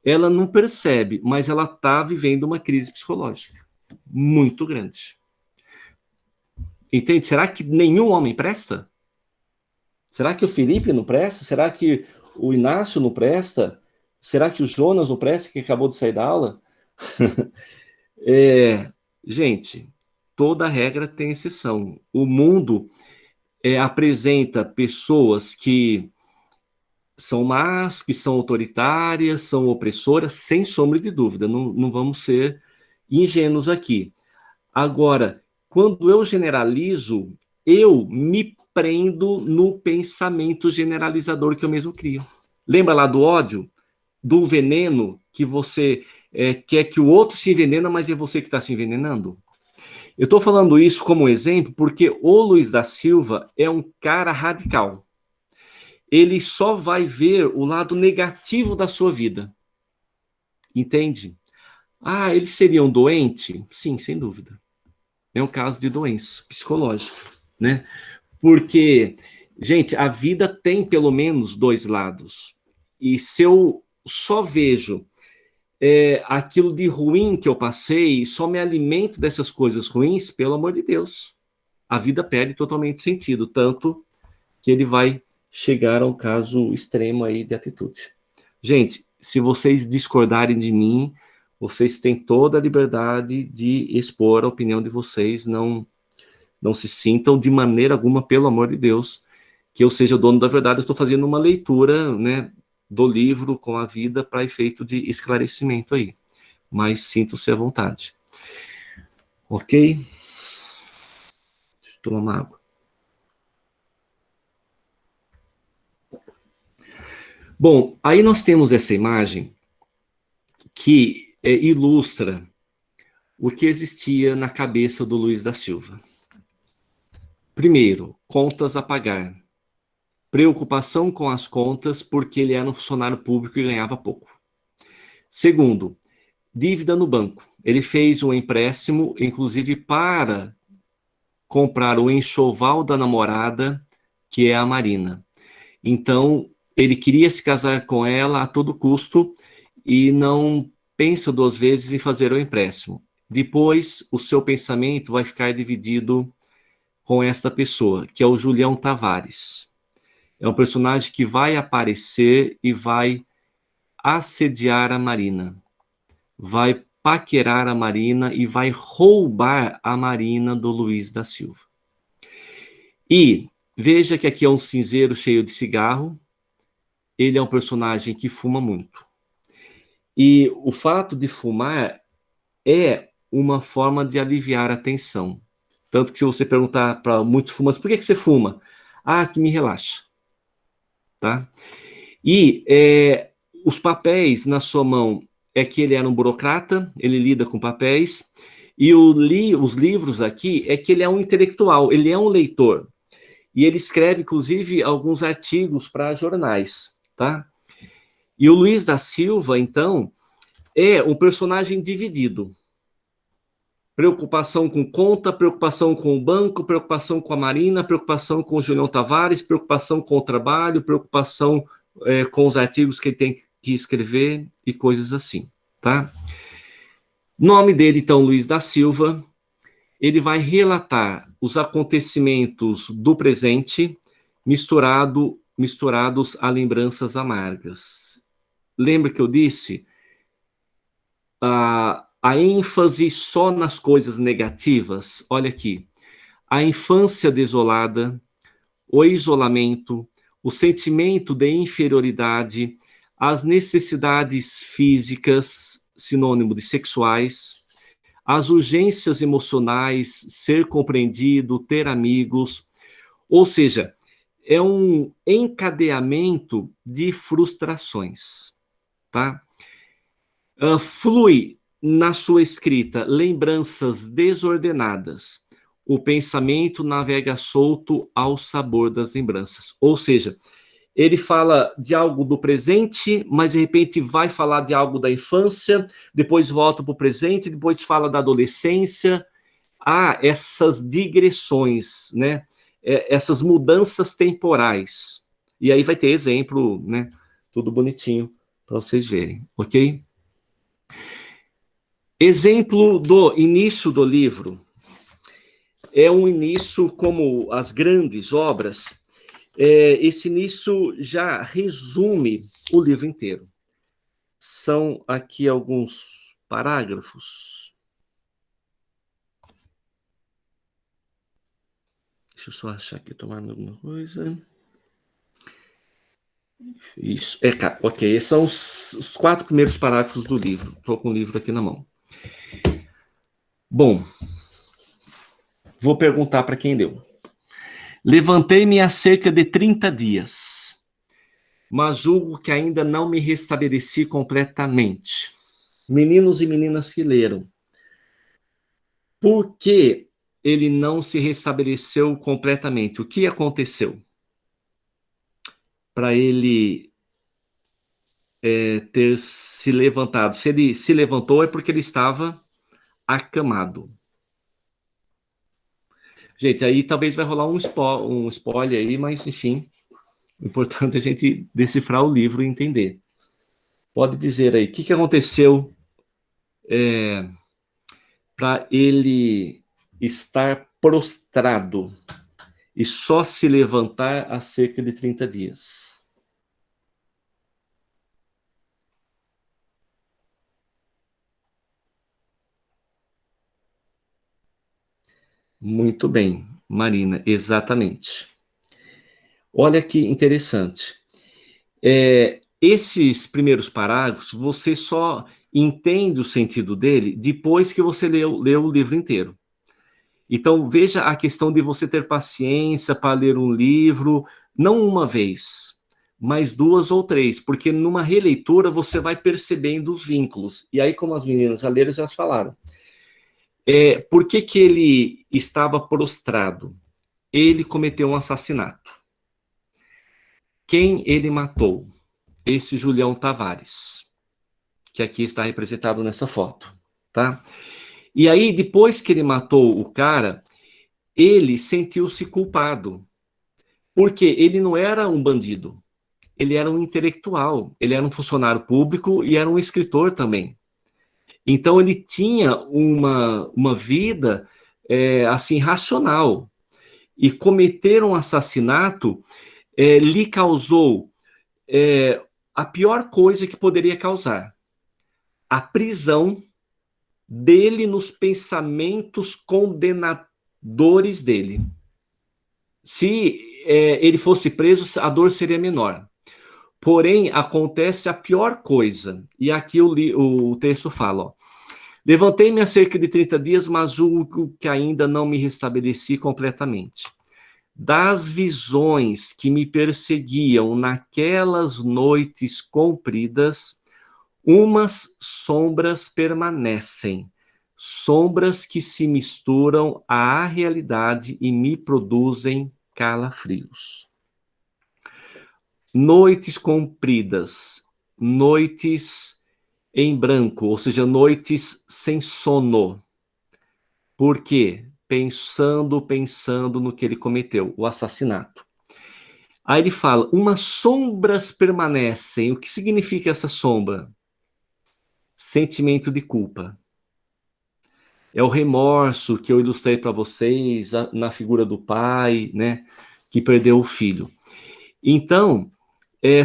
ela não percebe, mas ela está vivendo uma crise psicológica muito grande. Entende? Será que nenhum homem presta? Será que o Felipe não presta? Será que o Inácio não presta? Será que o Jonas não presta, que acabou de sair da aula? Gente, toda regra tem exceção. O mundo apresenta pessoas que são más, que são autoritárias, são opressoras, sem sombra de dúvida. Não, não vamos ser ingênuos aqui. Agora, quando eu generalizo, eu me prendo no pensamento generalizador que eu mesmo crio. Lembra lá do ódio? Do veneno que você quer que o outro se envenena, mas é você que está se envenenando? Eu estou falando isso como exemplo porque o Luiz da Silva é um cara radical. Ele só vai ver o lado negativo da sua vida. Entende? Ah, eles seriam doentes? Sim, sem dúvida. É um caso de doença psicológica, né? Porque, gente, a vida tem pelo menos dois lados. E se eu só vejo aquilo de ruim que eu passei, só me alimento dessas coisas ruins, pelo amor de Deus, a vida perde totalmente sentido, tanto que ele vai chegar a um caso extremo aí de atitude. Gente, se vocês discordarem de mim, vocês têm toda a liberdade de expor a opinião de vocês, não se sintam de maneira alguma, pelo amor de Deus, que eu seja o dono da verdade. Eu estou fazendo uma leitura, né, do livro com a vida para efeito de esclarecimento aí. Mas sintam-se à vontade. Ok? Deixa eu tomar uma água. Bom, aí nós temos essa imagem que ilustra o que existia na cabeça do Luiz da Silva. Primeiro, contas a pagar. Preocupação com as contas porque ele era um funcionário público e ganhava pouco. Segundo, dívida no banco. Ele fez um empréstimo, inclusive, para comprar o enxoval da namorada, que é a Marina. Então, ele queria se casar com ela a todo custo e não pensa duas vezes em fazer o empréstimo. Depois, o seu pensamento vai ficar dividido com esta pessoa, que é o Julião Tavares. É um personagem que vai aparecer e vai assediar a Marina. Vai paquerar a Marina e vai roubar a Marina do Luiz da Silva. E veja que aqui é um cinzeiro cheio de cigarro. Ele é um personagem que fuma muito. E o fato de fumar é uma forma de aliviar a tensão. Tanto que se você perguntar para muitos fumantes, por que você fuma? Ah, que me relaxa. Tá? E os papéis na sua mão é que ele era um burocrata, ele lida com papéis, e os livros aqui é que ele é um intelectual, ele é um leitor. E ele escreve, inclusive, alguns artigos para jornais, tá? E o Luiz da Silva, então, é um personagem dividido. Preocupação com conta, preocupação com o banco, preocupação com a Marina, preocupação com o Julião Tavares, preocupação com o trabalho, preocupação com os artigos que ele tem que escrever e coisas assim, tá? Nome dele, então, Luiz da Silva. Ele vai relatar os acontecimentos do presente misturados a lembranças amargas. Lembra que eu disse? A ênfase só nas coisas negativas. Olha aqui. A infância desolada, o isolamento, o sentimento de inferioridade, as necessidades físicas, sinônimo de sexuais, as urgências emocionais, ser compreendido, ter amigos, ou seja, é um encadeamento de frustrações, tá? Flui na sua escrita lembranças desordenadas. O pensamento navega solto ao sabor das lembranças. Ou seja, ele fala de algo do presente, mas de repente vai falar de algo da infância, depois volta para o presente, depois fala da adolescência. Há essas digressões, né? Essas mudanças temporais. E aí vai ter exemplo, né? Tudo bonitinho para vocês verem, ok? Exemplo do início do livro. É um início como as grandes obras. Esse início já resume o livro inteiro. São aqui alguns parágrafos. Deixa eu só achar aqui, tomar alguma coisa. Isso, ok. Esses são os 4 primeiros parágrafos do livro. Estou com o livro aqui na mão. Bom, vou perguntar para quem deu. Levantei-me há cerca de 30 dias, mas julgo que ainda não me restabeleci completamente. Meninos e meninas que leram, por que ele não se restabeleceu completamente? O que aconteceu para ele ter se levantado? Se ele se levantou é porque ele estava acamado. Gente, aí talvez vai rolar um spoiler aí, mas enfim, o importante é a gente decifrar o livro e entender. Pode dizer aí, o que aconteceu para ele estar prostrado e só se levantar há cerca de 30 dias? Muito bem, Marina, exatamente. Olha que interessante. Esses primeiros parágrafos, você só entende o sentido dele depois que você leu o livro inteiro. Então, veja a questão de você ter paciência para ler um livro, não uma vez, mas 2 ou 3, porque numa releitura você vai percebendo os vínculos. E aí, como as meninas já leram, elas falaram. Por que ele estava prostrado? Ele cometeu um assassinato. Quem ele matou? Esse Julião Tavares, que aqui está representado nessa foto, tá? E aí, depois que ele matou o cara, ele sentiu-se culpado, porque ele não era um bandido, ele era um intelectual, ele era um funcionário público e era um escritor também. Então ele tinha uma vida assim racional, e cometer um assassinato lhe causou a pior coisa que poderia causar: a prisão dele nos pensamentos condenadores dele. Se ele fosse preso, a dor seria menor. Porém, acontece a pior coisa. E aqui o texto fala, ó. Levantei-me há cerca de 30 dias, mas julgo que ainda não me restabeleci completamente. Das visões que me perseguiam naquelas noites compridas, umas sombras permanecem, sombras que se misturam à realidade e me produzem calafrios. Noites compridas, noites em branco, ou seja, noites sem sono. Por quê? Pensando no que ele cometeu, o assassinato. Aí ele fala, umas sombras permanecem. O que significa essa sombra? Sentimento de culpa. É o remorso que eu ilustrei para vocês na figura do pai, né, que perdeu o filho. Então,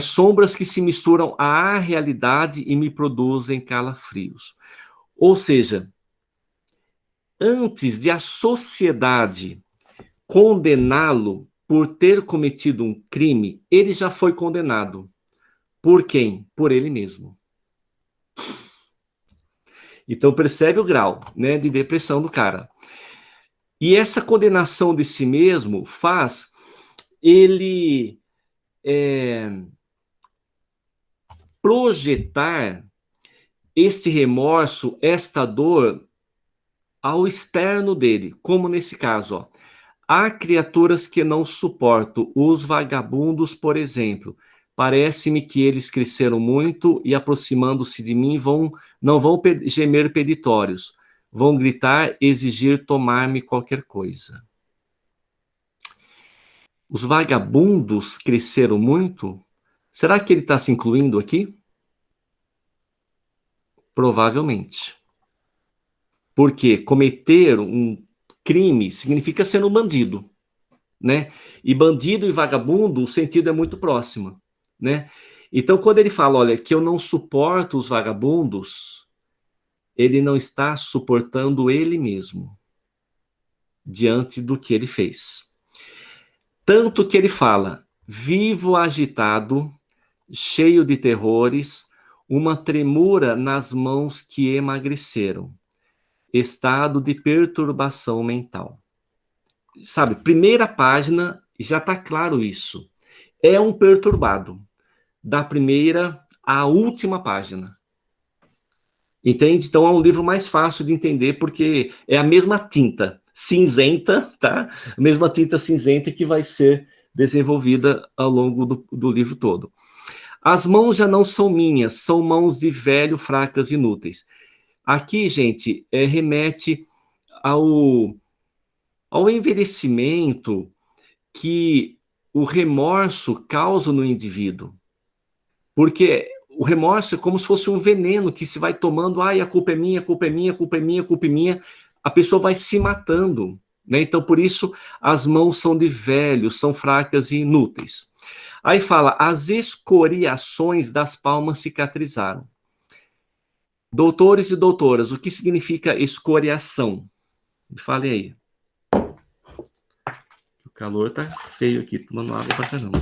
sombras que se misturam à realidade e me produzem calafrios. Ou seja, antes de a sociedade condená-lo por ter cometido um crime, ele já foi condenado. Por quem? Por ele mesmo. Então percebe o grau, né, de depressão do cara. E essa condenação de si mesmo faz ele projetar este remorso, esta dor ao externo dele, como nesse caso, ó. Há criaturas que não suporto, os vagabundos, por exemplo. Parece-me que eles cresceram muito e, aproximando-se de mim, não vão gemer peditórios, vão gritar, exigir tomar-me qualquer coisa. Os vagabundos cresceram muito? Será que ele está se incluindo aqui? Provavelmente. Porque cometer um crime significa ser um bandido, né? E bandido e vagabundo, o sentido é muito próximo, né? Então, quando ele fala, olha, que eu não suporto os vagabundos, ele não está suportando ele mesmo diante do que ele fez. Tanto que ele fala, vivo agitado, cheio de terrores, uma tremura nas mãos que emagreceram, estado de perturbação mental. Sabe, primeira página, já está claro isso. É um perturbado, da primeira à última página. Entende? Então é um livro mais fácil de entender, porque é a mesma tinta cinzenta, tá? A mesma tinta cinzenta que vai ser desenvolvida ao longo do livro todo. As mãos já não são minhas, são mãos de velho, fracas, inúteis. Aqui, gente, remete ao envelhecimento que o remorso causa no indivíduo. Porque o remorso é como se fosse um veneno que se vai tomando, ai, a culpa é minha, a culpa é minha, a culpa é minha, a culpa é minha. A pessoa vai se matando, né? Então, por isso, as mãos são de velho, são fracas e inúteis. Aí fala, as escoriações das palmas cicatrizaram. Doutores e doutoras, o que significa escoriação? Me fale aí. O calor tá feio aqui, tomando água pra caramba.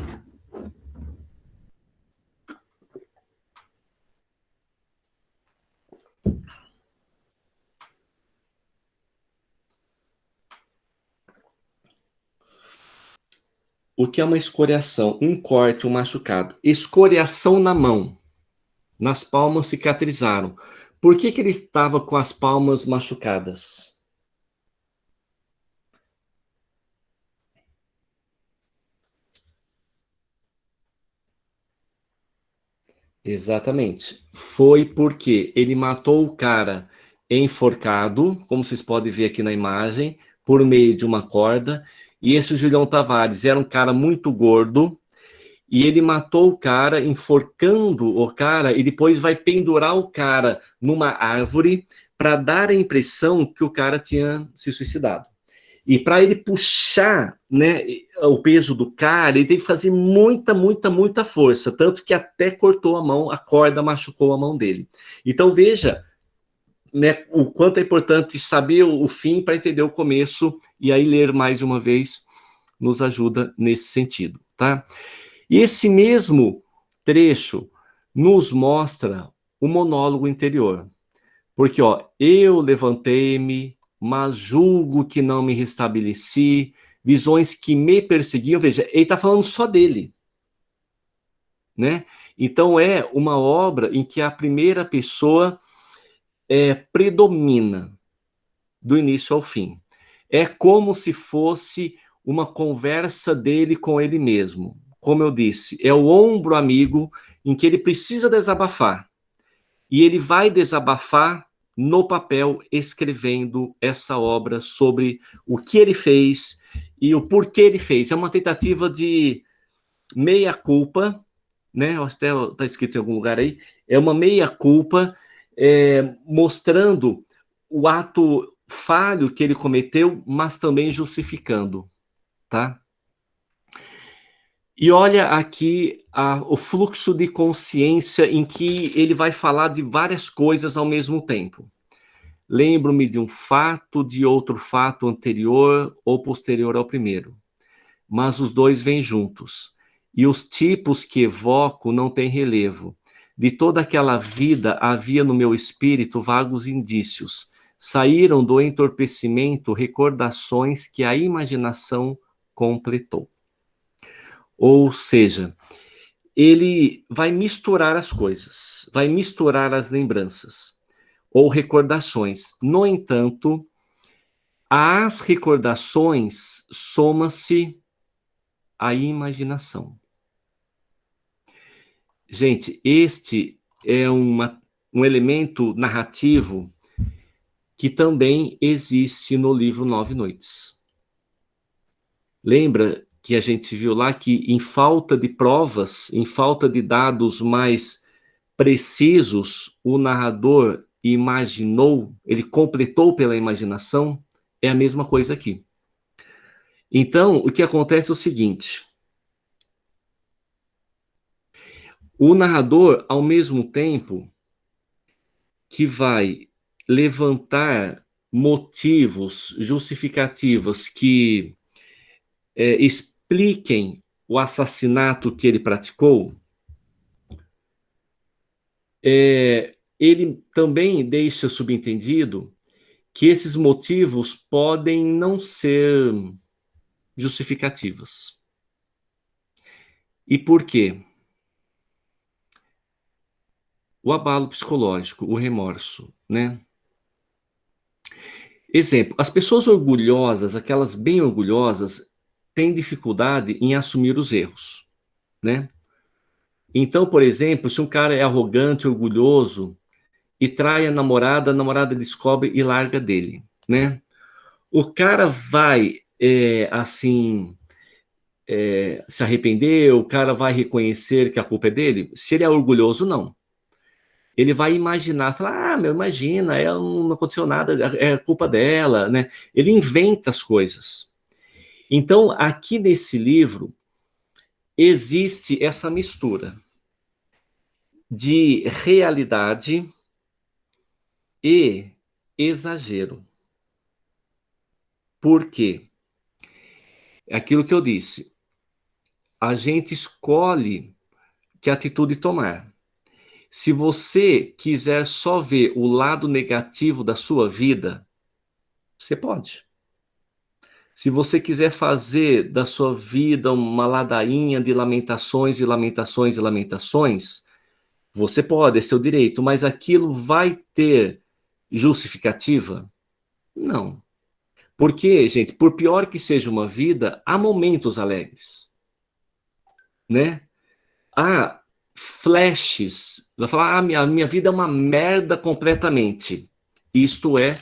O que é uma escoriação? Um corte, um machucado. Escoriação na mão. Nas palmas cicatrizaram. Por que ele estava com as palmas machucadas? Exatamente. Foi porque ele matou o cara enforcado, como vocês podem ver aqui na imagem, por meio de uma corda. E esse Julião Tavares era um cara muito gordo, e ele matou o cara, enforcando o cara, e depois vai pendurar o cara numa árvore para dar a impressão que o cara tinha se suicidado. E para ele puxar, né, o peso do cara, ele tem que fazer muita força, tanto que até cortou a mão, a corda machucou a mão dele. Então veja, né, o quanto é importante saber o fim para entender o começo, e aí ler mais uma vez nos ajuda nesse sentido, tá? E esse mesmo trecho nos mostra o monólogo interior. Porque, ó, eu levantei-me, mas julgo que não me restabeleci, visões que me perseguiam. Veja, ele está falando só dele, né? Então é uma obra em que a primeira pessoa predomina do início ao fim. É como se fosse uma conversa dele com ele mesmo. Como eu disse, é o ombro amigo em que ele precisa desabafar. E ele vai desabafar no papel, escrevendo essa obra sobre o que ele fez e o porquê ele fez. É uma tentativa de meia-culpa, né? Até está escrito em algum lugar aí. É uma meia-culpa, mostrando o ato falho que ele cometeu, mas também justificando, tá? E olha aqui o fluxo de consciência em que ele vai falar de várias coisas ao mesmo tempo. Lembro-me de um fato, de outro fato anterior ou posterior ao primeiro. Mas os dois vêm juntos. E os tipos que evoco não têm relevo. De toda aquela vida havia no meu espírito vagos indícios. Saíram do entorpecimento recordações que a imaginação completou. Ou seja, ele vai misturar as coisas, vai misturar as lembranças ou recordações. No entanto, às recordações soma-se a imaginação. Gente, este é um elemento narrativo que também existe no livro Nove Noites. Lembra que a gente viu lá que, em falta de provas, em falta de dados mais precisos, o narrador imaginou, ele completou pela imaginação? É a mesma coisa aqui. Então, o que acontece é o seguinte: o narrador, ao mesmo tempo que vai levantar motivos, justificativas que expliquem o assassinato que ele praticou, ele também deixa subentendido que esses motivos podem não ser justificativos. E por quê? O abalo psicológico, o remorso, né? Exemplo, as pessoas orgulhosas, aquelas bem orgulhosas, têm dificuldade em assumir os erros, né? Então, por exemplo, se um cara é arrogante, orgulhoso e trai a namorada descobre e larga dele, né? O cara vai, se arrepender, o cara vai reconhecer que a culpa é dele? Se ele é orgulhoso, não. Ele vai imaginar, falar, meu, imagina, ela não aconteceu nada, é culpa dela, né? Ele inventa as coisas. Então, aqui nesse livro, existe essa mistura de realidade e exagero. Por quê? É aquilo que eu disse. A gente escolhe que atitude tomar. Se você quiser só ver o lado negativo da sua vida, você pode. Se você quiser fazer da sua vida uma ladainha de lamentações e lamentações e lamentações, você pode, é seu direito, mas aquilo vai ter justificativa? Não. Porque, gente, por pior que seja uma vida, há momentos alegres, né? Há flashes, vai falar, minha vida é uma merda completamente. Isto é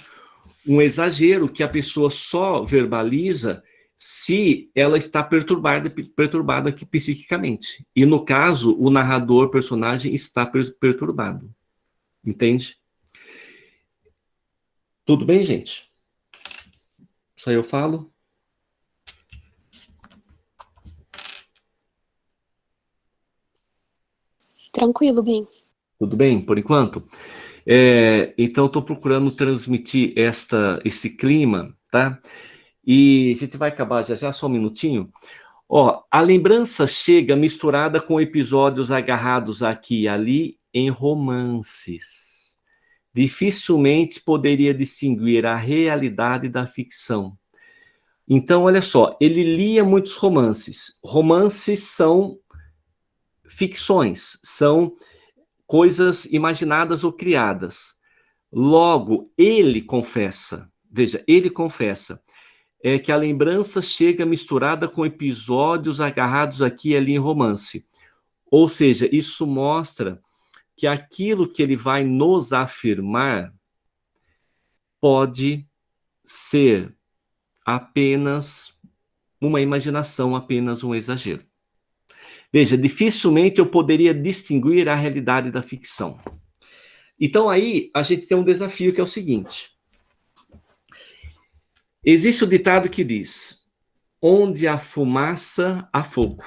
um exagero que a pessoa só verbaliza se ela está perturbada aqui psiquicamente. E no caso, o narrador, o personagem, está perturbado. Entende? Tudo bem, gente? Só eu falo? Tranquilo, bem. Tudo bem, por enquanto? Então, estou procurando transmitir esse clima, tá? E a gente vai acabar já, só um minutinho. Ó, a lembrança chega misturada com episódios agarrados aqui e ali em romances. Dificilmente poderia distinguir a realidade da ficção. Então, olha só, ele lia muitos romances. Romances são ficções, são coisas imaginadas ou criadas. Logo, ele confessa, veja, ele confessa, que a lembrança chega misturada com episódios agarrados aqui e ali em romance. Ou seja, isso mostra que aquilo que ele vai nos afirmar pode ser apenas uma imaginação, apenas um exagero. Veja, dificilmente eu poderia distinguir a realidade da ficção. Então aí a gente tem um desafio que é o seguinte. Existe o ditado que diz: onde há fumaça, há fogo.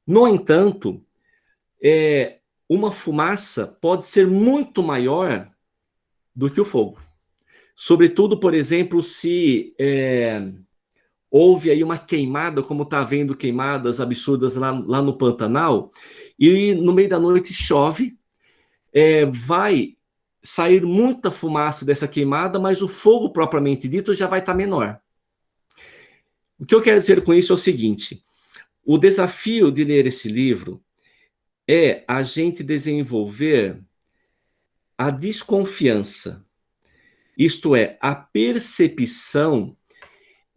No entanto, uma fumaça pode ser muito maior do que o fogo. Sobretudo, por exemplo, se houve aí uma queimada, como está havendo queimadas absurdas lá no Pantanal, e no meio da noite chove, vai sair muita fumaça dessa queimada, mas o fogo propriamente dito já vai estar menor. O que eu quero dizer com isso é o seguinte: O desafio de ler esse livro é a gente desenvolver a desconfiança, isto é, a percepção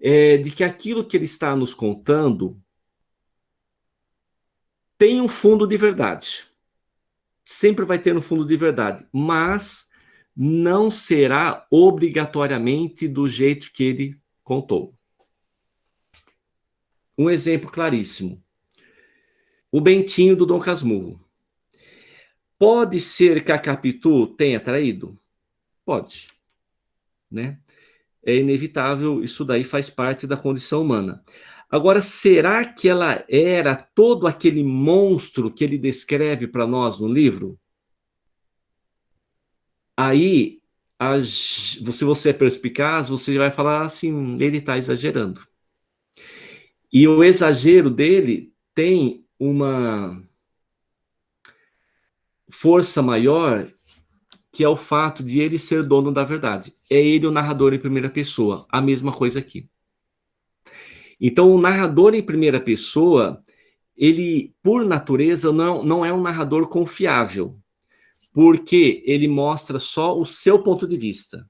de que aquilo que ele está nos contando tem um fundo de verdade. Sempre vai ter um fundo de verdade, mas não será obrigatoriamente do jeito que ele contou. Um exemplo claríssimo. O Bentinho do Dom Casmurro. Pode ser que a Capitu tenha traído? Pode, né? É inevitável, isso daí faz parte da condição humana. Agora, será que ela era todo aquele monstro que ele descreve para nós no livro? Aí, se você é perspicaz, você vai falar assim, ele está exagerando. E o exagero dele tem uma força maior, que é o fato de ele ser dono da verdade. É ele o narrador em primeira pessoa, a mesma coisa aqui. Então, o narrador em primeira pessoa, ele, por natureza, não é um narrador confiável, porque ele mostra só o seu ponto de vista.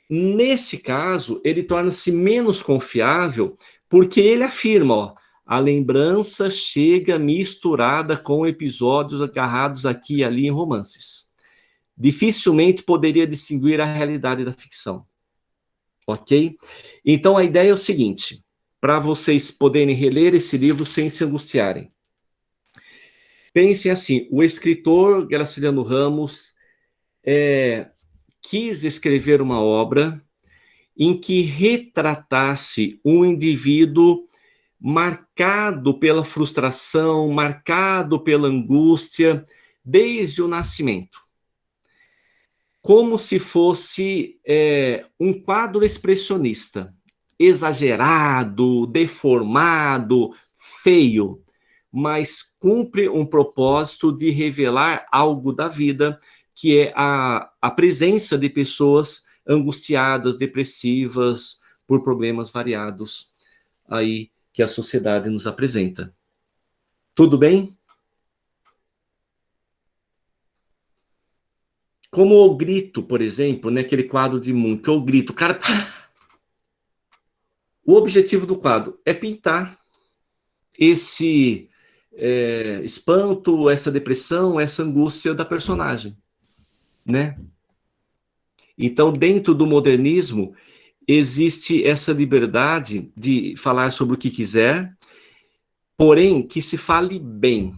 Nesse caso, ele torna-se menos confiável, porque ele afirma, ó, a lembrança chega misturada com episódios agarrados aqui e ali em romances. Dificilmente poderia distinguir a realidade da ficção. Ok? Então a ideia é o seguinte, para vocês poderem reler esse livro sem se angustiarem. Pensem assim, o escritor Graciliano Ramos quis escrever uma obra em que retratasse um indivíduo marcado pela frustração, marcado pela angústia, desde o nascimento. Como se fosse um quadro expressionista, exagerado, deformado, feio, mas cumpre um propósito de revelar algo da vida, que é a presença de pessoas angustiadas, depressivas, por problemas variados aí que a sociedade nos apresenta. Tudo bem? Como o grito, por exemplo, né, aquele quadro de Munch, que é o grito, o cara... O objetivo do quadro é pintar esse espanto, essa depressão, essa angústia da personagem, né? Então, dentro do modernismo, existe essa liberdade de falar sobre o que quiser, porém que se fale bem.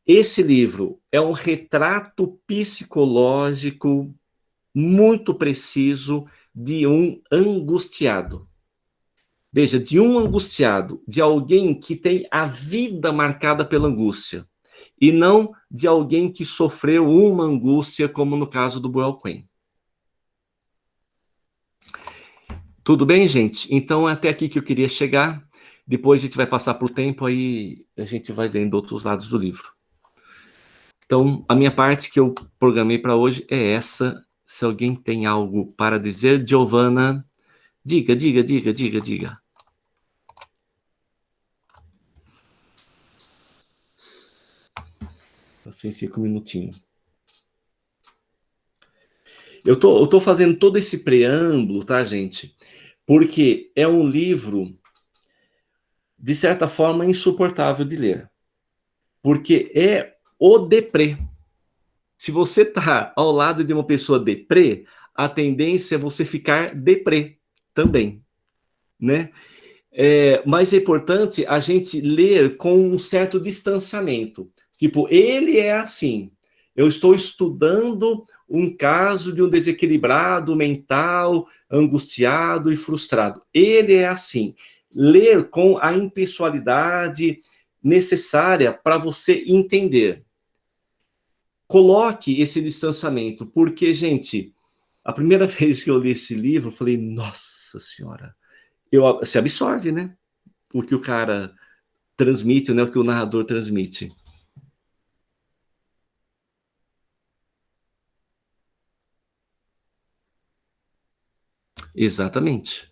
Esse livro é um retrato psicológico muito preciso de um angustiado. Veja, de um angustiado, de alguém que tem a vida marcada pela angústia, e não de alguém que sofreu uma angústia, como no caso do Boelquen. Tudo bem, gente? Então, é até aqui que eu queria chegar. Depois a gente vai passar por tempo, aí a gente vai vendo outros lados do livro. Então, a minha parte que eu programei para hoje é essa. Se alguém tem algo para dizer, Giovana, diga, diga, diga, diga, diga. Assim, 5 minutinhos. Eu tô fazendo todo esse preâmbulo, tá, gente? Porque é um livro, de certa forma, insuportável de ler. Porque é o deprê. Se você tá ao lado de uma pessoa deprê, a tendência é você ficar deprê também, né? Mas é importante a gente ler com um certo distanciamento. Tipo, ele é assim. Eu estou estudando um caso de um desequilibrado mental, angustiado e frustrado. Ele é assim. Ler com a impessoalidade necessária para você entender. Coloque esse distanciamento, porque, gente, a primeira vez que eu li esse livro, eu falei, nossa senhora, se absorve, né? O que o cara transmite, né? O que o narrador transmite. Exatamente.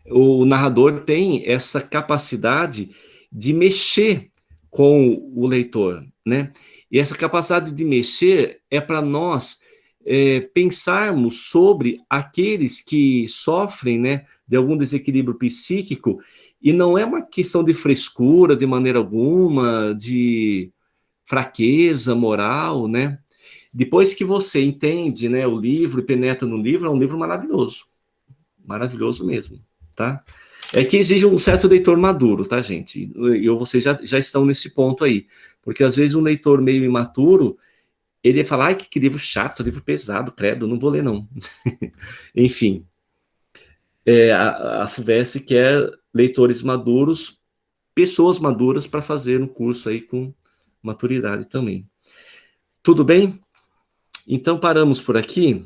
o narrador tem essa capacidade de mexer com o leitor, né? E essa capacidade de mexer é para nós pensarmos sobre aqueles que sofrem, né, de algum desequilíbrio psíquico, e não é uma questão de frescura de maneira alguma, de fraqueza moral, né? Depois que você entende, né, o livro e penetra no livro, é um livro maravilhoso. Maravilhoso mesmo, tá? É que exige um certo leitor maduro, tá, gente? E vocês já estão nesse ponto aí. Porque às vezes um leitor meio imaturo, ele fala, ai, que livro chato, livro pesado, credo, não vou ler, não. Enfim, a FUVEST quer leitores maduros, pessoas maduras para fazer um curso aí com maturidade também. Tudo bem? Então paramos por aqui.